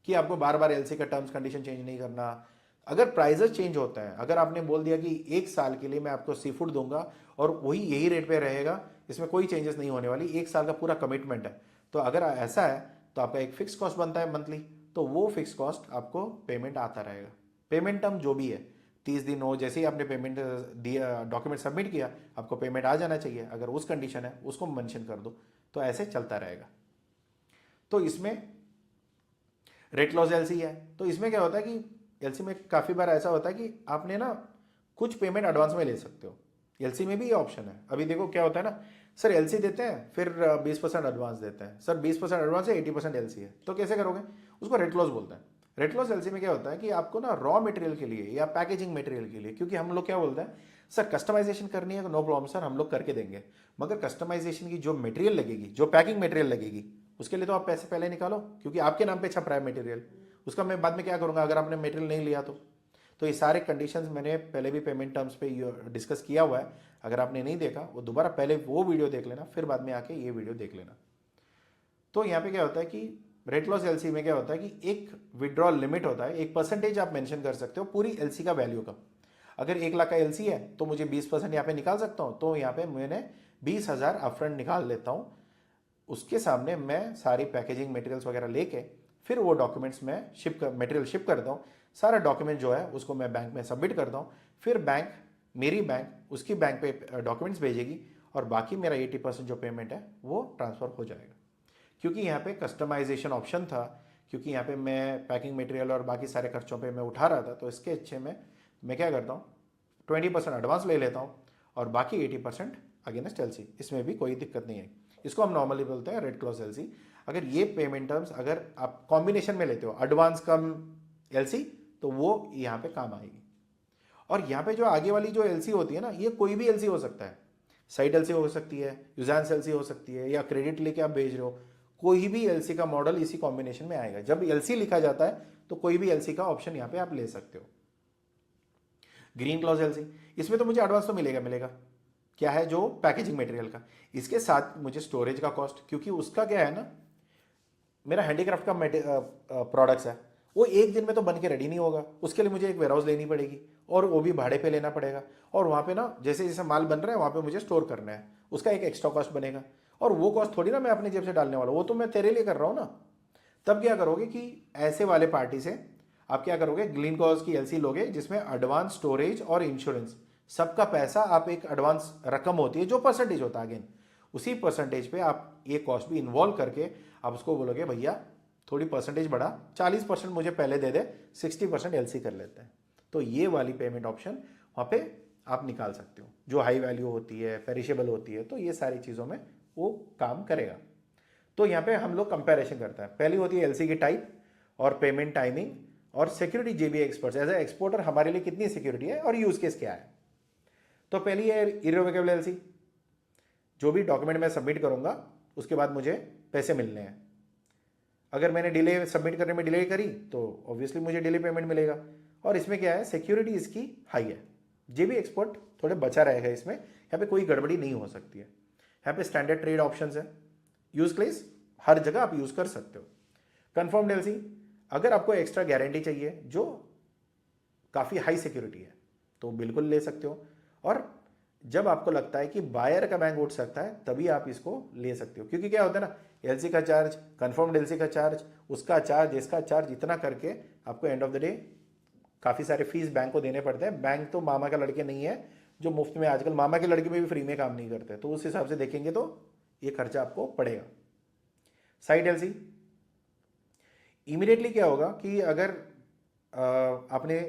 कि आपको बार बार एलसी का टर्म्स कंडीशन चेंज नहीं करना। अगर प्राइजेस चेंज होता है, अगर आपने बोल दिया कि 1 साल के लिए मैं आपको सी फूड दूंगा और वही यही रेट पे रहेगा, इसमें कोई चेंजेस नहीं होने वाली, 1 साल का पूरा कमिटमेंट है, तो अगर ऐसा है तो आपका एक फिक्स कॉस्ट बनता है मंथली, तो वो फिक्स कॉस्ट आपको पेमेंट आता रहेगा। पेमेंट टर्म जो भी है 30 दिन हो, जैसे ही आपने पेमेंट दिया, डॉक्यूमेंट सबमिट किया, आपको पेमेंट आ जाना चाहिए, अगर उस कंडीशन है उसको मेंशन कर दो, तो ऐसे चलता रहेगा। तो इसमें रेट क्लॉज एलसी है, तो इसमें क्या होता है कि एलसी में काफ़ी बार ऐसा होता है कि आपने ना कुछ पेमेंट एडवांस में ले सकते हो, एलसी में भी ये ऑप्शन है। अभी देखो क्या होता है ना, सर एलसी देते हैं फिर 20% एडवांस देते हैं, सर 20% एडवांस है 80% एलसी है, तो कैसे करोगे, उसको रेट क्लॉज बोलते हैं। रेट क्लॉज एलसी में क्या होता है कि आपको ना रॉ मटेरियल के लिए या पैकेजिंग मटेरियल के लिए, क्योंकि हम लोग क्या बोलते हैं, सर कस्टमाइजेशन करनी है नो प्रॉब्लम सर हम लोग करके देंगे, मगर कस्टमाइजेशन की जो मटेरियल लगेगी, जो पैकिंग मटेरियल लगेगी, उसके लिए तो आप पैसे पहले निकालो, क्योंकि आपके नाम पे छप रहा है मटेरियल, उसका मैं बाद में क्या करूंगा अगर आपने मटेरियल नहीं लिया तो ये सारे कंडीशंस मैंने पहले भी पेमेंट टर्म्स पे डिस्कस किया हुआ है, अगर आपने नहीं देखा वो दोबारा पहले वो वीडियो देख लेना, फिर बाद में आके ये वीडियो देख लेना। तो यहाँ पे क्या होता है कि रेट लॉस एलसी में क्या होता है कि एक विड्रॉल लिमिट होता है, एक परसेंटेज आप मेंशन कर सकते हो पूरी एलसी का वैल्यू का। अगर 1 लाख का एलसी है तो मुझे 20% यहाँ पे निकाल सकता हूँ, तो यहाँ पे मैंने 20,000 अपफ्रंट निकाल लेता हूँ, उसके सामने मैं सारी पैकेजिंग मटेरियल्स वगैरह लेके फिर वो डॉक्यूमेंट्स में मटेरियल शिप करता हूँ, सारा डॉक्यूमेंट जो है उसको मैं बैंक में सबमिट करता हूँ, फिर बैंक मेरी बैंक उसकी बैंक पे डॉक्यूमेंट्स भेजेगी और बाकी मेरा 80% जो पेमेंट है वो ट्रांसफ़र हो जाएगा। क्योंकि यहाँ पे कस्टमाइजेशन ऑप्शन था, क्योंकि यहाँ पे मैं पैकिंग मटेरियल और बाकी सारे खर्चों पे मैं उठा रहा था, तो इसके अच्छे में मैं क्या करता हूँ 20% एडवांस ले लेता हूँ और बाकी 80% अगेंस्ट एलसी, इसमें भी कोई दिक्कत नहीं है। इसको हम नॉर्मली बोलते हैं रेट क्लॉज एलसी। अगर ये पेमेंट टर्म्स अगर आप कॉम्बिनेशन में लेते हो एडवांस कम एलसी, तो वो यहाँ पे काम आएगी। और यहाँ पे जो आगे वाली जो एलसी होती है ना, ये कोई भी एलसी हो सकता है, साइट एलसी हो सकती है, यूजांस एलसी हो सकती है, या क्रेडिट लेके आप भेज रहे हो, कोई भी एलसी का मॉडल इसी कॉम्बिनेशन में आएगा। जब एलसी लिखा जाता है तो कोई भी एलसी का ऑप्शन यहाँ पे आप ले सकते हो। ग्रीन क्लॉज एलसी, इसमें तो मुझे एडवांस तो मिलेगा मिलेगा क्या है, जो पैकेजिंग मटेरियल का, इसके साथ मुझे स्टोरेज का कॉस्ट, क्योंकि उसका क्या है ना, मेरा हैंडीक्राफ्ट का प्रोडक्ट्स है, वो एक दिन में तो बन के रेडी नहीं होगा, उसके लिए मुझे एक वेयरहाउस लेनी पड़ेगी, और वो भी भाड़े पे लेना पड़ेगा, और वहाँ पे ना जैसे जैसे माल बन रहा है वहाँ पे मुझे स्टोर करना है, उसका एक एक्स्ट्रा कॉस्ट बनेगा, और वो कॉस्ट थोड़ी ना मैं अपनी जेब से डालने वाला हूँ, वो तो मैं तेरे लिए कर रहा हूँ ना। तब क्या करोगे कि ऐसे वाले पार्टी से आप क्या करोगे, ग्रीन कॉज की एलसी लोगे जिसमें एडवांस स्टोरेज और इंश्योरेंस सबका पैसा, आप एक एडवांस रकम होती है जो परसेंटेज होता है, अगेन उसी परसेंटेज पे आप ये कॉस्ट भी इन्वॉल्व करके आप उसको बोलोगे भैया थोड़ी परसेंटेज बढ़ा, 40% मुझे पहले दे दे, 60% एलसी कर लेते हैं। तो ये वाली पेमेंट ऑप्शन वहाँ पे आप निकाल सकते हो, जो हाई वैल्यू होती है, पेरिशेबल होती है, तो ये सारी चीज़ों में वो काम करेगा। तो यहाँ पे हम लोग कंपैरिजन करते हैं, पहली होती है एलसी की टाइप और पेमेंट टाइमिंग और security. JB experts as a exporter हमारे लिए कितनी सिक्योरिटी है और यूज केस क्या है। तो पहली है इररिवोकेबल एलसी, जो भी डॉक्यूमेंट मैं सबमिट करूंगा उसके बाद मुझे पैसे मिलने हैं। अगर मैंने डिले सबमिट करने में डिले करी तो ऑब्वियसली मुझे डिले पेमेंट मिलेगा, और इसमें क्या है, सिक्योरिटी इसकी हाई है। जेबी एक्सपोर्ट थोड़े बचा रहेगा इसमें, यहाँ पे कोई गड़बड़ी नहीं हो सकती है। यहाँ पे स्टैंडर्ड ट्रेड ऑप्शन है, यूज केस हर जगह आप यूज कर सकते हो। कंफर्म्ड एलसी, अगर आपको एक्स्ट्रा गारंटी चाहिए जो काफ़ी हाई सिक्योरिटी है तो बिल्कुल ले सकते हो, और जब आपको लगता है कि बायर का बैंक उठ सकता है तभी आप इसको ले सकते हो, क्योंकि क्या होता है ना, एलसी का चार्ज, कंफर्म्ड एलसी का चार्ज, उसका चार्ज, इसका चार्ज, इतना करके आपको एंड ऑफ द डे काफ़ी सारे फीस बैंक को देने पड़ते हैं। बैंक तो मामा का लड़के नहीं है जो मुफ्त में, आजकल मामा के लड़के में भी फ्री में काम नहीं करते, तो उस हिसाब से देखेंगे तो ये खर्चा आपको पड़ेगा। साइड एलसी, इमीडिएटली क्या होगा कि अगर आपने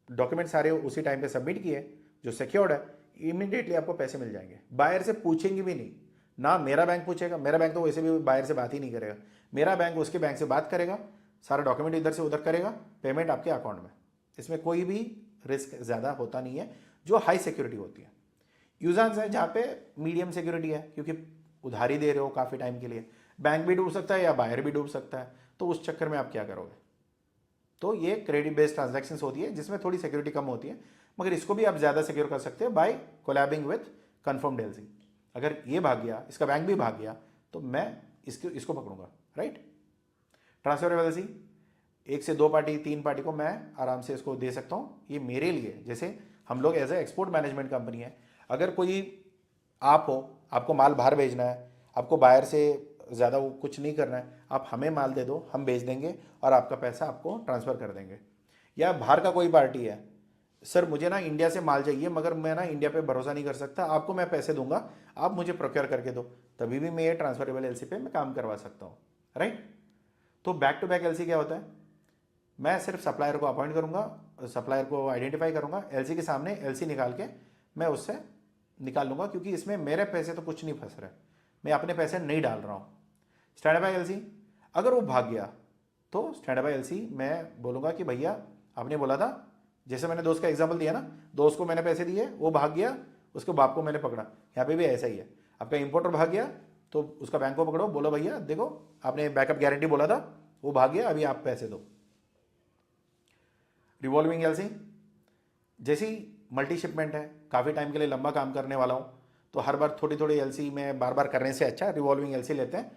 डॉक्यूमेंट सारे उसी टाइम पे सबमिट किए जो सिक्योर्ड है, इमीडिएटली आपको पैसे मिल जाएंगे। बायर से पूछेंगे भी नहीं ना, मेरा बैंक पूछेगा, मेरा बैंक तो वैसे भी बायर से बात ही नहीं करेगा, मेरा बैंक उसके बैंक से बात करेगा, सारा डॉक्यूमेंट इधर से उधर करेगा, पेमेंट आपके अकाउंट में। इसमें कोई भी रिस्क ज़्यादा होता नहीं है, जो हाई सिक्योरिटी होती है। यूजांस है जहाँ पे मीडियम सिक्योरिटी है, क्योंकि उधारी दे रहे हो काफ़ी टाइम के लिए, बैंक भी डूब सकता है या बायर भी डूब सकता है, तो उस चक्कर में आप क्या करोगे। तो ये क्रेडिट बेस्ड ट्रांजैक्शंस होती है जिसमें थोड़ी सिक्योरिटी कम होती है, मगर इसको भी आप ज़्यादा सिक्योर कर सकते हो by collabing with confirmed LC. अगर ये भाग गया, इसका बैंक भी भाग गया, तो मैं इसको पकड़ूंगा, राइट। ट्रांसफरेबल एलसी, एक से दो पार्टी, तीन पार्टी को मैं आराम से इसको दे सकता हूँ। ये मेरे लिए, जैसे हम लोग as a export management company है, अगर कोई आप हो, आपको माल बाहर भेजना है, आपको बाहर से ज़्यादा वो कुछ नहीं करना है, आप हमें माल दे दो, हम भेज देंगे और आपका पैसा आपको ट्रांसफ़र कर देंगे। या बाहर का कोई पार्टी है, सर मुझे ना इंडिया से माल चाहिए मगर मैं ना इंडिया पे भरोसा नहीं कर सकता, आपको मैं पैसे दूंगा, आप मुझे प्रोक्योर करके दो, तभी भी मैं ये ट्रांसफरेबल एलसी पे मैं काम करवा सकता हूँ, राइट। तो बैक टू बैक एलसी क्या होता है, मैं सिर्फ सप्लायर को अपॉइंट करूंगा, सप्लायर को आइडेंटिफाई करूंगा, एलसी के सामने एलसी निकाल के मैं उससे निकाल लूंगा, क्योंकि इसमें मेरे पैसे तो कुछ नहीं फंस रहे, मैं अपने पैसे नहीं डाल रहा हूँ। स्टैंड बाय एलसी, अगर वो भाग गया तो स्टैंड बाय एलसी मैं बोलूँगा कि भैया आपने बोला था, जैसे मैंने दोस्त का एग्जांपल दिया ना, दोस्त को मैंने पैसे दिए, वो भाग गया, उसके बाप को मैंने पकड़ा, यहाँ पे भी ऐसा ही है। आपका इंपोर्टर भाग गया तो उसका बैंक को पकड़ो, बोलो भैया देखो आपने बैकअप गारंटी बोला था, वो भाग गया, अभी आप पैसे दो। रिवॉल्विंग एलसी, जैसी मल्टी शिपमेंट है, काफ़ी टाइम के लिए लंबा काम करने वाला हूँ, तो हर बार थोड़ी थोड़ी एलसी में बार बार करने से अच्छा रिवॉल्विंग एलसी लेते हैं।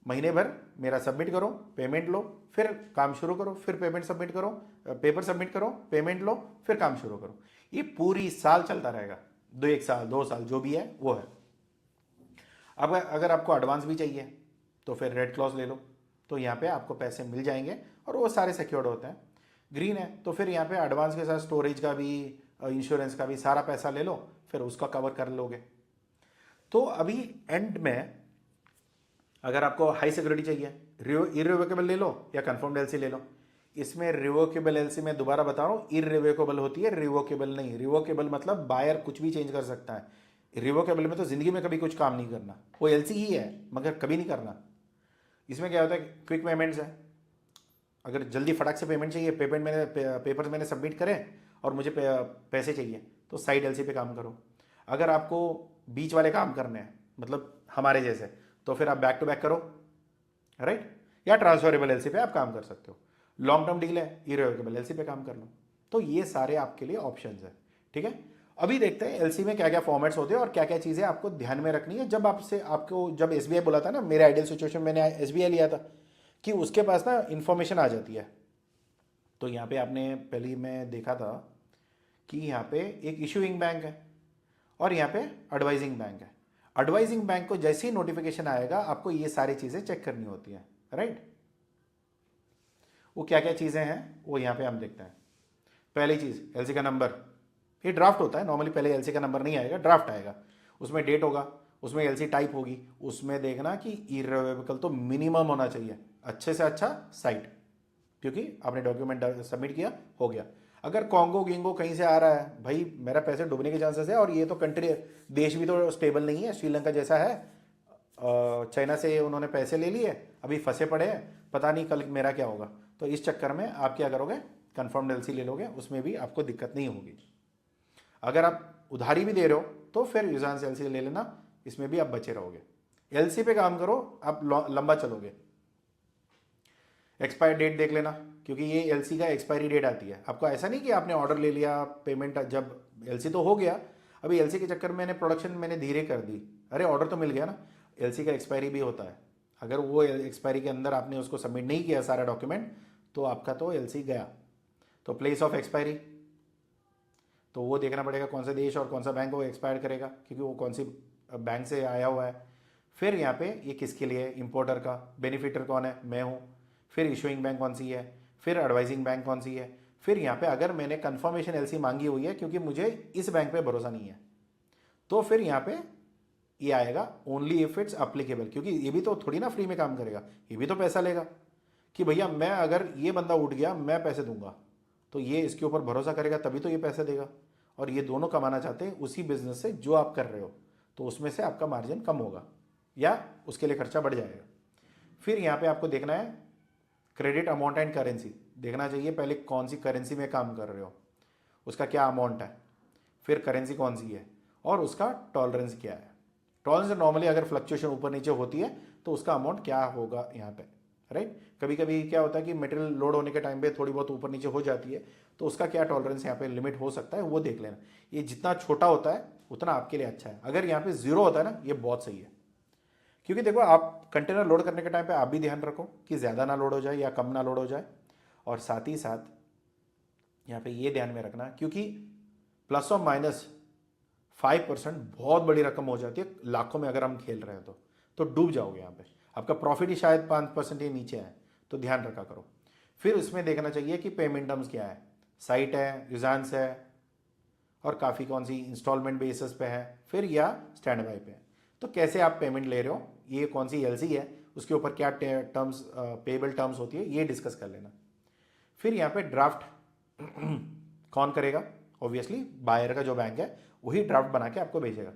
महीने भर मेरा सबमिट करो, पेमेंट लो, फिर काम शुरू करो, फिर पेमेंट सबमिट करो, पेपर सबमिट करो, पेमेंट लो, फिर काम शुरू करो। ये पूरी साल चलता रहेगा, 1 साल 2 साल जो भी है वो है। अब अगर आपको एडवांस भी चाहिए तो फिर रेड क्लॉज ले लो, तो यहाँ पे आपको पैसे मिल जाएंगे और वो सारे सिक्योर्ड होते हैं। ग्रीन है तो फिर यहाँ पे एडवांस के साथ स्टोरेज का भी, इंश्योरेंस का भी सारा पैसा ले लो, फिर उसका कवर कर लोगे। तो अभी एंड में अगर आपको हाई सिक्योरिटी चाहिए, इररिवोकेबल ले लो या कंफर्म्ड एलसी ले लो। इसमें रिवोकेबल एलसी मैं दोबारा बता रहा हूँ, इररिवोकेबल होती है, रिवोकेबल नहीं। रिवोकेबल मतलब बायर कुछ भी चेंज कर सकता है, रिवोकेबल में तो जिंदगी में कभी कुछ काम नहीं करना, वो एलसी ही है मगर कभी नहीं करना। इसमें क्या होता है, क्विक पेमेंट्स है, अगर जल्दी फटाक से पेमेंट चाहिए, पेमेंट मैंने पेपर मैंने सबमिट करें और मुझे पैसे चाहिए तो साइड एलसी पे काम करो। अगर आपको बीच वाले काम करने हैं, मतलब हमारे जैसे, तो फिर आप बैक टू बैक करो, राइट। या ट्रांसफरेबल एलसी पे आप काम कर सकते हो। लॉन्ग टर्म डील है, इरेवोकेबल एलसी पे काम कर लो। तो ये सारे आपके लिए ऑप्शंस है, ठीक है। अभी देखते हैं एलसी में क्या क्या फॉर्मेट्स होते हैं और क्या क्या चीज़ें आपको ध्यान में रखनी है। जब आपसे आपको जब एसबीआई बोला था ना, मेरे आइडियल सिचुएशन मैंने एसबीआई लिया था कि उसके पास ना इंफॉर्मेशन आ जाती है। तो यहाँ पे आपने पहले मैं देखा था कि यहाँ पे एक इशूइंग बैंक है और यहाँ पे एडवाइजिंग बैंक है। एडवाइजिंग बैंक को जैसे ही नोटिफिकेशन आएगा आपको ये सारी चीज़ें चेक करनी होती हैं, राइट। वो क्या क्या चीज़ें हैं वो यहाँ पे हम देखते हैं। पहली चीज़ एलसी का नंबर, ये ड्राफ्ट होता है नॉर्मली, पहले एलसी का नंबर नहीं आएगा, ड्राफ्ट आएगा, उसमें डेट होगा, उसमें एलसी टाइप होगी, उसमें देखना कि इररिवोकेबल तो मिनिमम होना चाहिए, अच्छे से अच्छा साइट, क्योंकि आपने डॉक्यूमेंट सबमिट किया, हो गया। अगर कॉन्गो गिंगो कहीं से आ रहा है, भाई मेरा पैसे डूबने के चांसेस है, और ये तो कंट्री देश भी तो स्टेबल नहीं है, श्रीलंका जैसा है, चाइना से उन्होंने पैसे ले लिए, अभी फंसे पड़े हैं, पता नहीं कल मेरा क्या होगा। तो इस चक्कर में आप क्या करोगे, कंफर्म्ड एलसी ले लोगे, उसमें भी आपको दिक्कत नहीं होगी। अगर आप उधारी भी दे रहे हो तो फिर यूजान से एलसी ले लेना, इसमें भी आप बचे रहोगे। एलसी पे काम करो, आप लंबा चलोगे। एक्सपायर डेट देख लेना, क्योंकि ये एलसी का एक्सपायरी डेट आती है। आपको ऐसा नहीं कि आपने ऑर्डर ले लिया, पेमेंट जब एलसी तो हो गया, अभी एलसी के चक्कर में मैंने प्रोडक्शन मैंने धीरे कर दी, अरे ऑर्डर तो मिल गया ना। एलसी का एक्सपायरी भी होता है, अगर वो एक्सपायरी के अंदर आपने उसको सबमिट नहीं किया सारा डॉक्यूमेंट, तो आपका तो एलसी गया। तो प्लेस ऑफ एक्सपायरी, तो वो देखना पड़ेगा कौन सा देश और कौन सा बैंक वो एक्सपायर करेगा, क्योंकि वो कौन सी बैंक से आया हुआ है। फिर यहाँ पे ये किसके लिए है, इंपोर्टर का, बेनिफिटर कौन है, मैं हूँ। फिर इशूइंग बैंक कौन सी है, फिर एडवाइजिंग बैंक कौन सी है। फिर यहाँ पे अगर मैंने कंफर्मेशन एलसी मांगी हुई है क्योंकि मुझे इस बैंक पे भरोसा नहीं है, तो फिर यहाँ पे ये आएगा ओनली इफ इट्स अप्लीकेबल, क्योंकि ये भी तो थोड़ी ना फ्री में काम करेगा, ये भी तो पैसा लेगा कि भैया मैं अगर ये बंदा उठ गया मैं पैसे दूंगा, तो ये इसके ऊपर भरोसा करेगा तभी तो ये पैसे देगा। और ये दोनों कमाना चाहते हैं उसी बिजनेस से जो आप कर रहे हो, तो उसमें से आपका मार्जिन कम होगा या उसके लिए खर्चा बढ़ जाएगा। फिर यहाँ पे आपको देखना है क्रेडिट अमाउंट एंड करेंसी, देखना चाहिए पहले कौन सी करेंसी में काम कर रहे हो, उसका क्या अमाउंट है, फिर करेंसी कौन सी है और उसका टॉलरेंस क्या है। टॉलरेंस नॉर्मली अगर फ्लक्चुएशन ऊपर नीचे होती है तो उसका अमाउंट क्या होगा यहाँ पे, राइट। कभी कभी क्या होता है कि मटेरियल लोड होने के टाइम पे थोड़ी बहुत ऊपर नीचे हो जाती है, तो उसका क्या टॉलरेंस यहाँ पे लिमिट हो सकता है वो देख लेना। ये जितना छोटा होता है उतना आपके लिए अच्छा है, अगर यहाँ पे जीरो होता है ना ये बहुत सही है। क्योंकि देखो आप कंटेनर लोड करने के टाइम पे आप भी ध्यान रखो कि ज़्यादा ना लोड हो जाए या कम ना लोड हो जाए, और साथ ही साथ यहाँ पे ये ध्यान में रखना, क्योंकि प्लस और माइनस 5% बहुत बड़ी रकम हो जाती है लाखों में, अगर हम खेल रहे हैं तो डूब जाओगे यहाँ पे, आपका प्रॉफिट ही शायद 5% ही नीचे आए, तो ध्यान रखा करो। फिर उसमें देखना चाहिए कि पेमेंट टर्म्स क्या है, साइट है, यूजान्स है, और काफ़ी कौन सी इंस्टॉलमेंट बेसिस पे है, फिर या स्टैंड बाय पे है। तो कैसे आप पेमेंट ले रहे हो, ये कौन सी एलसी है, उसके ऊपर क्या टर्म्स पेबल टर्म्स होती है, ये डिस्कस कर लेना। फिर यहाँ पे ड्राफ्ट कौन करेगा, ऑब्वियसली बायर का जो बैंक है वही ड्राफ्ट बना के आपको भेजेगा।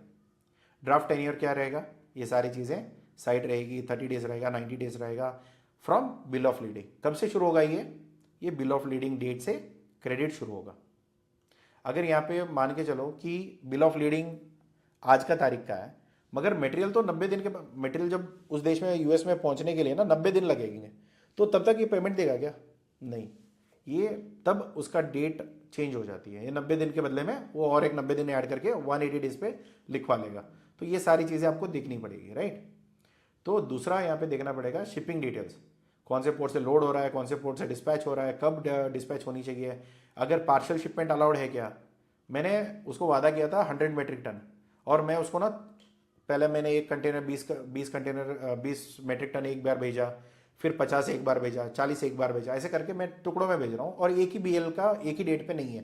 ड्राफ्ट टेन्योर क्या रहेगा, ये सारी चीज़ें, साइट रहेगी 30 डेज रहेगा, 90 डेज रहेगा, फ्रॉम बिल ऑफ लीडिंग। कब से शुरू होगा ये बिल ऑफ लीडिंग डेट से क्रेडिट शुरू होगा। अगर यहाँ पे मान के चलो कि बिल ऑफ लीडिंग आज का तारीख का है, मगर मटेरियल तो 90 दिन के, मटेरियल जब उस देश में यूएस में पहुंचने के लिए ना 90 दिन लगेंगे, तो तब तक ये पेमेंट देगा क्या, नहीं, ये तब उसका डेट चेंज हो जाती है, ये 90 दिन के बदले में वो और एक 90 दिन ऐड करके 180 डेज पे लिखवा लेगा। तो ये सारी चीज़ें आपको देखनी पड़ेगी, राइट। तो दूसरा यहाँ पे देखना पड़ेगा शिपिंग डिटेल्स, कौन से पोर्ट से लोड हो रहा है, कौन से पोर्ट से डिस्पैच हो रहा है, कब डिस्पैच होनी चाहिए, अगर पार्शियल शिपमेंट अलाउड है क्या। मैंने उसको वादा किया था 100 मेट्रिक टन, और मैं उसको ना पहले मैंने एक कंटेनर 20 मेट्रिक टन एक बार भेजा, फिर 50 एक बार भेजा, 40 एक बार भेजा, ऐसे करके मैं टुकड़ों में भेज रहा हूँ, और एक ही बीएल का एक ही डेट पे नहीं है।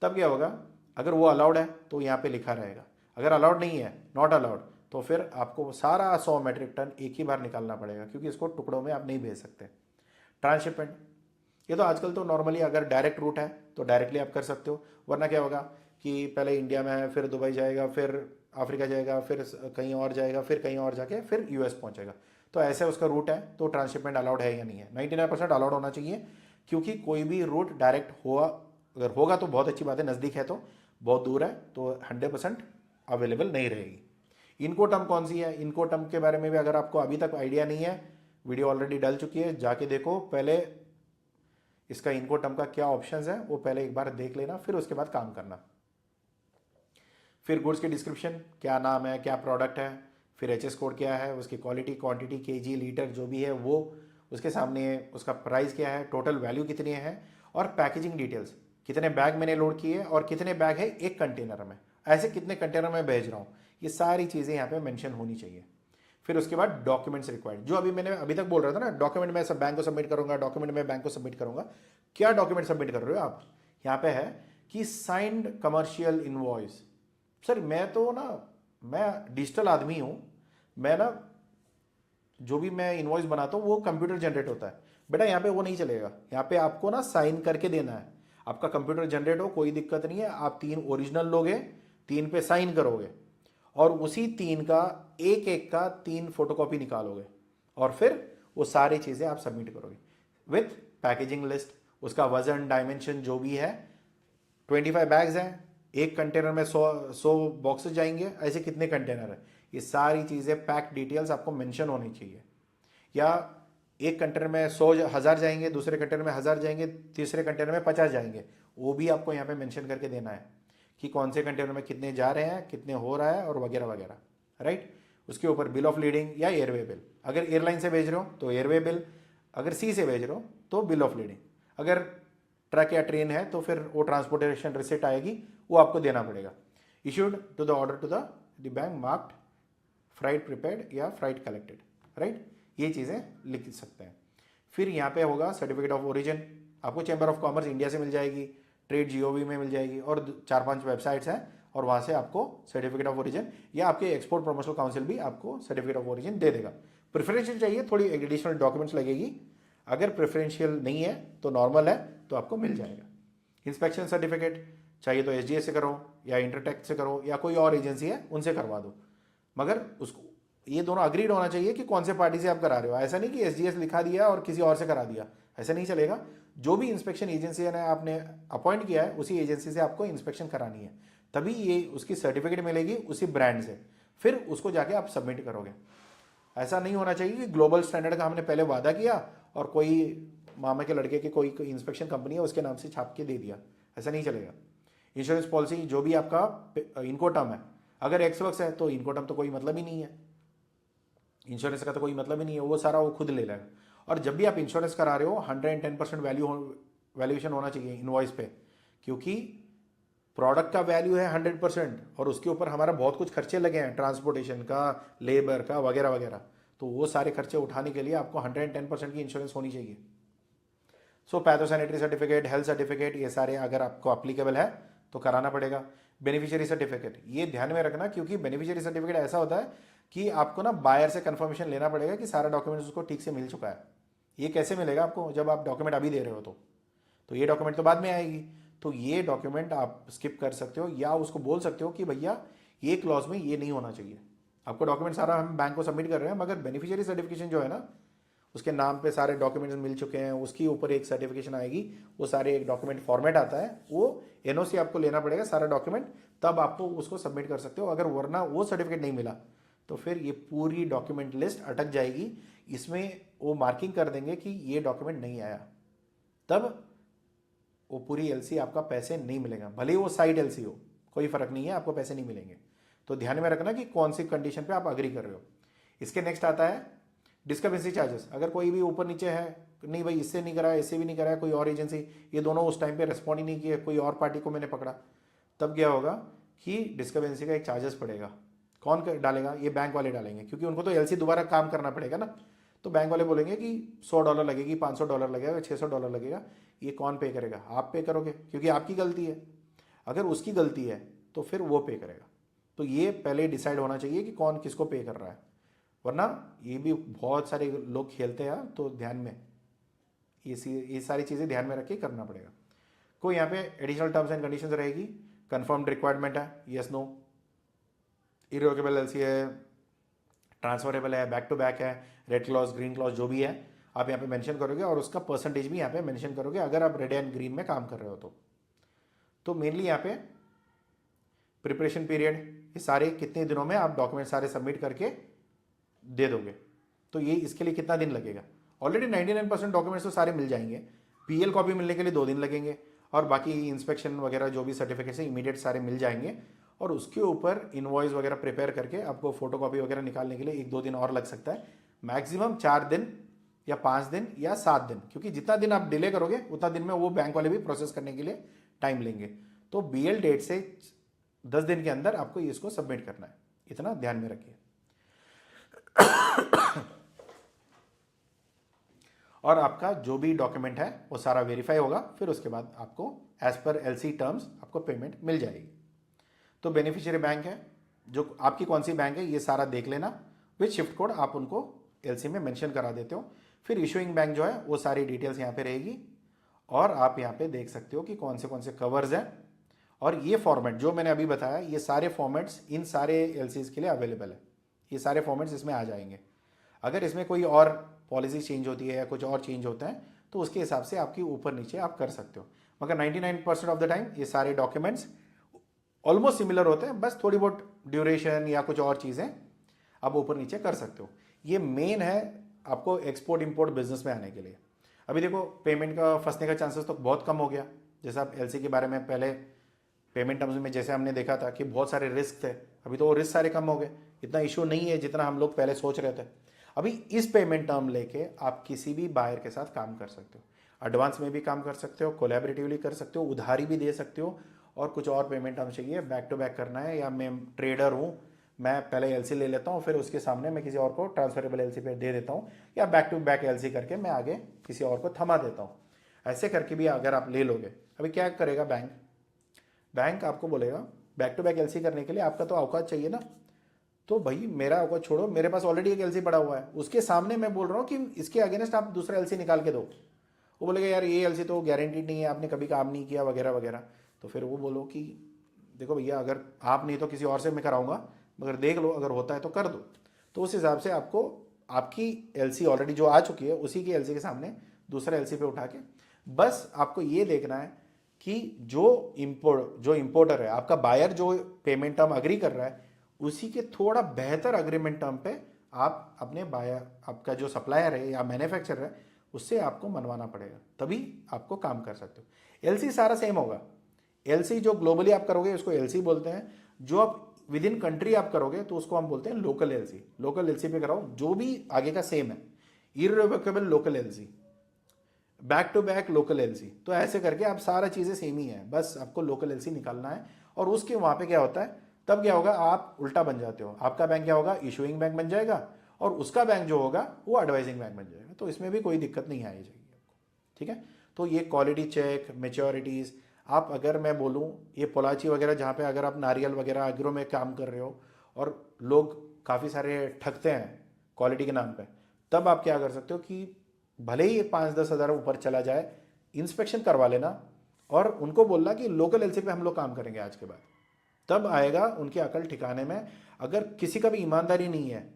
तब क्या होगा, अगर वो अलाउड है तो यहाँ पे लिखा रहेगा, अगर अलाउड नहीं है, नॉट अलाउड, तो फिर आपको सारा 100 मेट्रिक टन एक ही बार निकालना पड़ेगा, क्योंकि इसको टुकड़ों में आप नहीं भेज सकते। ट्रांसशिपमेंट, ये तो आजकल तो नॉर्मली अगर डायरेक्ट रूट है तो डायरेक्टली आप कर सकते हो, वरना क्या होगा कि पहले इंडिया में है, फिर दुबई जाएगा, फिर अफ्रीका जाएगा, फिर कहीं और जाएगा, फिर कहीं और जाके फिर यूएस पहुंचेगा। तो ऐसे उसका रूट है, तो ट्रांसशिपमेंट अलाउड है या नहीं है, 99% अलाउड होना चाहिए, क्योंकि कोई भी रूट डायरेक्ट हुआ अगर होगा तो बहुत अच्छी बात है, नज़दीक है तो, बहुत दूर है तो 100% अवेलेबल नहीं रहेगी। इनको टर्म कौन सी है, इनको टर्म के बारे में भी अगर आपको अभी तक आइडिया नहीं है, वीडियो ऑलरेडी डल चुकी है, जाके देखो पहले इसका इनको टर्म का क्या ऑप्शंस है वो पहले एक बार देख लेना, फिर उसके बाद काम करना। फिर गुड्स की डिस्क्रिप्शन, क्या नाम है, क्या प्रोडक्ट है, फिर एचएस कोड क्या है, उसकी क्वालिटी, क्वांटिटी, केजी, लीटर जो भी है वो, उसके सामने उसका प्राइस क्या है, टोटल वैल्यू कितनी है, और पैकेजिंग डिटेल्स, कितने बैग मैंने लोड किए और कितने बैग है एक कंटेनर में, ऐसे कितने कंटेनर में भेज रहा हूँ, ये सारी चीज़ें यहाँ पे मेंशन होनी चाहिए। फिर उसके बाद डॉक्यूमेंट्स रिक्वायर्ड, जो अभी मैंने अभी तक बोल रहा था ना, डॉक्यूमेंट मैं सब बैंक को सबमिट करूंगा, डॉक्यूमेंट मैं बैंक को सबमिट करूंगा। क्या डॉक्यूमेंट सबमिट कर रहे हो आप, यहाँ पे है कि साइंड कमर्शियल इनवॉइस। सर मैं तो ना, मैं डिजिटल आदमी हूँ, मैं ना जो भी मैं इनवॉइस बनाता हूँ वो कंप्यूटर जनरेट होता है। बेटा यहाँ पे वो नहीं चलेगा, यहाँ पे आपको ना साइन करके देना है। आपका कंप्यूटर जनरेट हो कोई दिक्कत नहीं है, आप 3 ओरिजिनल लोगे, 3 पे साइन करोगे और उसी 3 का एक एक का 3 फोटोकॉपी निकालोगे और फिर वो सारी चीज़ें आप सबमिट करोगे विथ पैकेजिंग लिस्ट, उसका वजन, डायमेंशन जो भी है। 25 बैग्स हैं, एक कंटेनर में 100 बॉक्सेस जाएंगे, ऐसे कितने कंटेनर है, ये सारी चीज़ें पैक डिटेल्स आपको मेंशन होनी चाहिए। या एक कंटेनर में 100,000 जाएंगे, दूसरे कंटेनर में 1000 जाएंगे, तीसरे कंटेनर में 50 जाएंगे, वो भी आपको यहाँ पे मेंशन करके देना है कि कौन से कंटेनर में कितने जा रहे हैं, कितने हो रहा है और वगैरह वगैरह, राइट। उसके ऊपर बिल ऑफ लीडिंग या एयरवे बिल, अगर एयरलाइन से भेज रहे हो तो एयरवे बिल, अगर सी से भेज रहे हो तो बिल ऑफ लीडिंग, अगर ट्रक या ट्रेन है तो फिर वो ट्रांसपोर्टेशन रिसिप्ट आएगी, वो आपको देना पड़ेगा। Issued to the order to the bank marked freight prepared या फ्राइट कलेक्टेड, राइट, ये चीज़ें लिख सकते हैं। फिर यहाँ पे होगा सर्टिफिकेट ऑफ ओरिजिन, आपको चैम्बर ऑफ कॉमर्स इंडिया से मिल जाएगी, ट्रेड जीओवी में मिल जाएगी और 4-5 वेबसाइट्स हैं और वहाँ से आपको सर्टिफिकेट ऑफ ओरिजिन, या आपके एक्सपोर्ट प्रमोशनल काउंसिल भी आपको सर्टिफिकेट ऑफ ओरिजिन दे देगा। प्रेफरेंशियल चाहिए थोड़ी एडिशनल डॉक्यूमेंट्स लगेगी, अगर प्रेफरेंशियल नहीं है तो नॉर्मल है तो आपको मिल जाएगा। इंस्पेक्शन सर्टिफिकेट चाहिए तो एसडीएस से करो या इंटरटेक से करो या कोई और एजेंसी है उनसे करवा दो, मगर उसको ये दोनों अग्रीड होना चाहिए कि कौन से पार्टी से आप करा रहे हो। ऐसा नहीं कि एसडीएस लिखा दिया और किसी और से करा दिया, ऐसा नहीं चलेगा। जो भी इंस्पेक्शन एजेंसी ने आपने अपॉइंट किया है उसी एजेंसी से आपको इंस्पेक्शन करानी है, तभी ये उसकी सर्टिफिकेट मिलेगी उसी ब्रांड से, फिर उसको जाके आप सबमिट करोगे। ऐसा नहीं होना चाहिए कि ग्लोबल स्टैंडर्ड का हमने पहले वादा किया और कोई मामा के लड़के की कोई इंस्पेक्शन कंपनी है उसके नाम से छाप के दे दिया, ऐसा नहीं चलेगा। इंश्योरेंस पॉलिसी जो भी आपका इनको टर्म है, अगर एक्सवर्क्स है तो इनको टर्म तो कोई मतलब ही नहीं है, इंश्योरेंस का तो कोई मतलब ही नहीं है, वो सारा वो खुद ले लेगा। और जब भी आप इंश्योरेंस करा रहे हो 110% वैल्यूएशन होना चाहिए इनवॉइस पे, क्योंकि प्रोडक्ट का वैल्यू है 100% और उसके ऊपर हमारा बहुत कुछ खर्चे लगे हैं, ट्रांसपोर्टेशन का, लेबर का वगैरह वगैरह, तो वो सारे खर्चे उठाने के लिए आपको 110% की इंश्योरेंस होनी चाहिए। सो पैथोसैनिटरी सर्टिफिकेट, हेल्थ सर्टिफिकेट, ये सारे अगर आपको अप्लीकेबल है तो कराना पड़ेगा। बेनिफिशियरी सर्टिफिकेट, ये ध्यान में रखना क्योंकि बेनिफिशियरी सर्टिफिकेट ऐसा होता है कि आपको ना बायर से कंफर्मेशन लेना पड़ेगा कि सारा डॉक्यूमेंट उसको ठीक से मिल चुका है। ये कैसे मिलेगा आपको, जब आप डॉक्यूमेंट अभी दे रहे हो तो ये डॉक्यूमेंट तो बाद में आएगी, तो ये डॉक्यूमेंट आप स्किप कर सकते हो या उसको बोल सकते हो कि भैया ये क्लॉज में ये नहीं होना चाहिए। आपको डॉक्यूमेंट सारा हम बैंक को सबमिट कर रहे हैं, मगर बेनिफिशियरी सर्टिफिकेशन जो है ना, उसके नाम पे सारे डॉक्यूमेंट्स मिल चुके हैं, उसके ऊपर एक सर्टिफिकेशन आएगी, वो सारे एक डॉक्यूमेंट फॉर्मेट आता है, वो एनओसी आपको लेना पड़ेगा सारा डॉक्यूमेंट, तब आपको उसको सबमिट कर सकते हो। अगर वरना वो सर्टिफिकेट नहीं मिला तो फिर ये पूरी डॉक्यूमेंट लिस्ट अटक जाएगी, इसमें वो मार्किंग कर देंगे कि ये डॉक्यूमेंट नहीं आया, तब वो पूरी एलसी आपका पैसे नहीं मिलेगा, भले ही वो साइड एलसी हो, कोई फर्क नहीं है, आपको पैसे नहीं मिलेंगे। तो ध्यान में रखना कि कौन सी कंडीशन पे आप अग्री कर रहे हो। इसके नेक्स्ट आता है डिस्क्रिपेंसी चार्जेस। अगर कोई भी ऊपर नीचे है, नहीं भाई इससे नहीं करा, इससे भी नहीं करा, कोई और एजेंसी, ये दोनों उस टाइम पे रिस्पॉन्ड ही नहीं किए, कोई और पार्टी को मैंने पकड़ा, तब क्या होगा कि डिस्क्रिपेंसी का एक चार्जेस पड़ेगा। कौन डालेगा, ये बैंक वाले डालेंगे, क्योंकि उनको तो एलसी दोबारा काम करना पड़ेगा ना, तो बैंक वाले बोलेंगे कि $100 लगेगी, $500 लगेगा, $600 लगेगा, ये कौन पे करेगा, आप पे करोगे क्योंकि आपकी गलती है। अगर उसकी गलती है तो फिर वो पे करेगा। तो ये पहले डिसाइड होना चाहिए कि कौन किसको पे कर रहा है, वरना ये भी बहुत सारे लोग खेलते हैं, तो ध्यान में ये सारी चीज़ें ध्यान में रख के करना पड़ेगा। कोई यहाँ पे एडिशनल टर्म्स एंड कंडीशंस रहेगी, कंफर्म्ड रिक्वायरमेंट है, यस नो, इरिवोकेबल एलसी है, ट्रांसफरेबल है, बैक टू बैक है, रेड क्लॉज, ग्रीन क्लॉज जो भी है आप यहाँ पे मेंशन करोगे और उसका परसेंटेज भी यहाँ पे मेंशन करोगे अगर आप रेड एंड ग्रीन में काम कर रहे हो तो। तो मेनली यहाँ पे प्रिपरेशन पीरियड, ये सारे कितने दिनों में आप डॉक्यूमेंट सारे सबमिट करके दे दोगे, तो ये इसके लिए कितना दिन लगेगा। ऑलरेडी 99% डॉक्यूमेंट्स तो सारे मिल जाएंगे, पीएल कॉपी मिलने के लिए 2 दिन लगेंगे, और बाकी इंस्पेक्शन वगैरह जो भी सर्टिफिकेट्स हैं इमीडिएट सारे मिल जाएंगे, और उसके ऊपर इनवॉइस वगैरह प्रिपेयर करके आपको फोटो कॉपी वगैरह निकालने के लिए 1-2 दिन और लग सकता है, मैक्सिमम 4 दिन या 5 दिन या 7 दिन, क्योंकि जितना दिन आप डिले करोगे उतना दिन में वो बैंक वाले भी प्रोसेस करने के लिए टाइम लेंगे। तो बीएल डेट से 10 दिन के अंदर आपको इसको सबमिट करना है, इतना ध्यान में रखिए। और आपका जो भी डॉक्यूमेंट है वो सारा वेरीफाई होगा, फिर उसके बाद आपको एज पर एलसी टर्म्स आपको पेमेंट मिल जाएगी। तो बेनिफिशियरी बैंक है, जो आपकी कौन सी बैंक है ये सारा देख लेना, विथ शिफ्ट कोड आप उनको एलसी में मेंशन करा देते हो। फिर इशूइंग बैंक जो है वो सारी डिटेल्स यहाँ पे रहेगी, और आप यहाँ पे देख सकते हो कि कौन से कवर्स हैं, और ये फॉर्मेट जो मैंने अभी बताया ये सारे फॉर्मेट्स इन सारे एलसीज के लिए अवेलेबल है, ये सारे फॉर्मेट्स इसमें आ जाएंगे। अगर इसमें कोई और पॉलिसी चेंज होती है या कुछ और चेंज होता है तो उसके हिसाब से आपकी ऊपर नीचे आप कर सकते हो, मगर 99% ऑफ द टाइम ये सारे डॉक्यूमेंट्स ऑलमोस्ट सिमिलर होते हैं, बस थोड़ी बहुत ड्यूरेशन या कुछ और चीज़ें आप ऊपर नीचे कर सकते हो। ये मेन है आपको एक्सपोर्ट इंपोर्ट बिजनेस में आने के लिए। अभी देखो पेमेंट का फंसने का चांसेस तो बहुत कम हो गया, जैसे आप एलसी के बारे में पहले पेमेंट टर्म्स में जैसे हमने देखा था कि बहुत सारे रिस्क थे, अभी तो वो रिस्क सारे कम हो गए, इतना इशू नहीं है जितना हम लोग पहले सोच रहे थे। अभी इस पेमेंट टर्म लेके आप किसी भी बायर के साथ काम कर सकते हो, एडवांस में भी काम कर सकते हो, कोलैबोरेटिवली कर सकते हो, उधारी भी दे सकते हो, और कुछ और पेमेंट टर्म चाहिए बैक टू बैक करना है, या मैं ट्रेडर हूँ मैं पहले एलसी ले लेता हूँ फिर उसके सामने मैं किसी और को ट्रांसफरेबल एलसी पे दे देता हूँ, या बैक टू बैक एलसी करके मैं आगे किसी और को थमा देता हूँ, ऐसे करके भी अगर आप ले लोगे। अभी क्या करेगा बैंक आपको बोलेगा बैक टू बैक एलसी करने के लिए आपका तो औकात चाहिए ना, तो भाई मेरा औकात छोड़ो, मेरे पास ऑलरेडी एक एलसी पड़ा हुआ है, उसके सामने मैं बोल रहा हूँ कि इसके अगेंस्ट आप दूसरा एलसी निकाल के दो। वो बोलेगा यार ये एलसी तो गारंटीड नहीं है, आपने कभी काम नहीं किया वगैरह वगैरह, तो फिर वो बोलो कि देखो भैया अगर आप नहीं तो किसी और से मैं कराऊंगा, मगर देख लो अगर होता है तो कर दो। तो उस हिसाब से आपको आपकी एलसी ऑलरेडी जो आ चुकी है उसी की एलसी के सामने दूसरा एलसी पे उठा के, बस आपको ये देखना है कि जो इंपोर्टर है आपका बायर जो पेमेंट टर्म अग्री कर रहा है उसी के थोड़ा बेहतर अग्रीमेंट टर्म पे आप अपने बायर आपका जो सप्लायर है या मैन्युफैक्चरर है उससे आपको मनवाना पड़ेगा, तभी आपको काम कर सकते हो। एलसी सारा सेम होगा, एलसी जो ग्लोबली आप करोगे उसको एलसी बोलते हैं, जो आप विद इन कंट्री आप करोगे तो उसको हम बोलते हैं लोकल एलसी। लोकल एलसी पे कराओ जो भी आगे का सेम है, irrevocable local LC, back to back local LC, तो ऐसे करके आप सारा चीज़ें सेम ही है, बस आपको लोकल एलसी निकालना है। और उसके वहाँ पे क्या होता है, तब क्या होगा आप उल्टा बन जाते हो, आपका बैंक क्या होगा इशूइंग बैंक बन जाएगा, और उसका बैंक जो होगा वो एडवाइजिंग बैंक बन जाएगा, तो इसमें भी कोई दिक्कत नहीं आई जाएगी आपको। ठीक है, तो ये क्वालिटी चेक, मेच्योरिटीज़, आप अगर मैं बोलूँ ये पोलाची वगैरह जहाँ पे अगर आप नारियल वगैरह एग्रो में काम कर रहे हो और लोग काफ़ी सारे ठगते हैं क्वालिटी के नाम पे, तब आप क्या कर सकते हो कि भले ही 5-10 हज़ार ऊपर चला जाए, इंस्पेक्शन करवा लेना और उनको बोलना कि लोकल एलसी पे हम लोग काम करेंगे आज के बाद, तब आएगा उनकी अकल ठिकाने में। अगर किसी का भी ईमानदारी नहीं है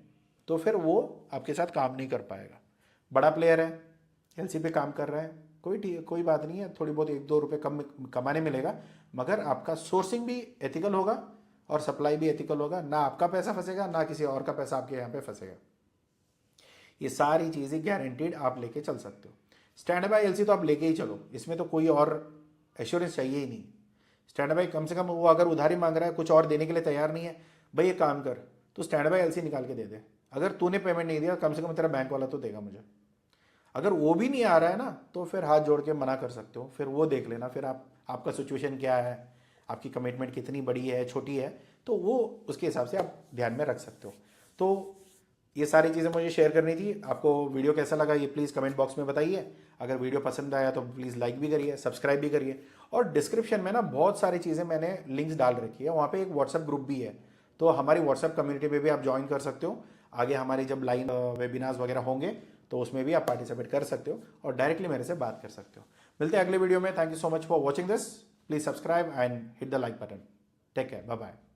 तो फिर वो आपके साथ काम नहीं कर पाएगा। बड़ा प्लेयर है, एलसी पे काम कर रहा है, कोई बात नहीं है, थोड़ी बहुत 1-2 रुपये कम कमाने मिलेगा, मगर आपका सोर्सिंग भी एथिकल होगा और सप्लाई भी एथिकल होगा, ना आपका पैसा फंसेगा ना किसी और का पैसा आपके यहाँ पे फंसेगा। ये सारी चीज़ें गारंटीड आप लेके चल सकते हो। स्टैंड बाय एलसी तो आप लेके ही चलो, इसमें तो कोई और एश्योरेंस चाहिए ही नहीं। स्टैंड बाय कम से कम वो अगर उधारी मांग रहा है, कुछ और देने के लिए तैयार नहीं है, भाई ये काम कर तो स्टैंड बाय एलसी निकाल के दे दे, अगर तूने पेमेंट नहीं दिया कम से कम तेरा बैंक वाला तो देगा मुझे। अगर वो भी नहीं आ रहा है ना तो फिर हाथ जोड़ के मना कर सकते हो, फिर वो देख लेना, फिर आपका सिचुएशन क्या है, आपकी कमिटमेंट कितनी बड़ी है छोटी है, तो वो उसके हिसाब से आप ध्यान में रख सकते हो। तो ये सारी चीज़ें मुझे शेयर करनी थी। आपको वीडियो कैसा लगा ये प्लीज़ कमेंट बॉक्स में बताइए। अगर वीडियो पसंद आया तो प्लीज़ लाइक भी करिए, सब्सक्राइब भी करिए, और डिस्क्रिप्शन में ना बहुत सारी चीज़ें मैंने लिंक्स डाल रखी है, वहाँ पे एक व्हाट्सएप ग्रुप भी है, तो हमारी व्हाट्सएप कम्युनिटी पे भी आप ज्वाइन कर सकते हो। आगे हमारी जब लाइन वेबिनार्स वगैरह होंगे तो उसमें भी आप पार्टिसिपेट कर सकते हो और डायरेक्टली मेरे से बात कर सकते हो। मिलते हैं अगले वीडियो में। Thank you so much for watching this. Please subscribe and hit the like button. Take care, bye bye.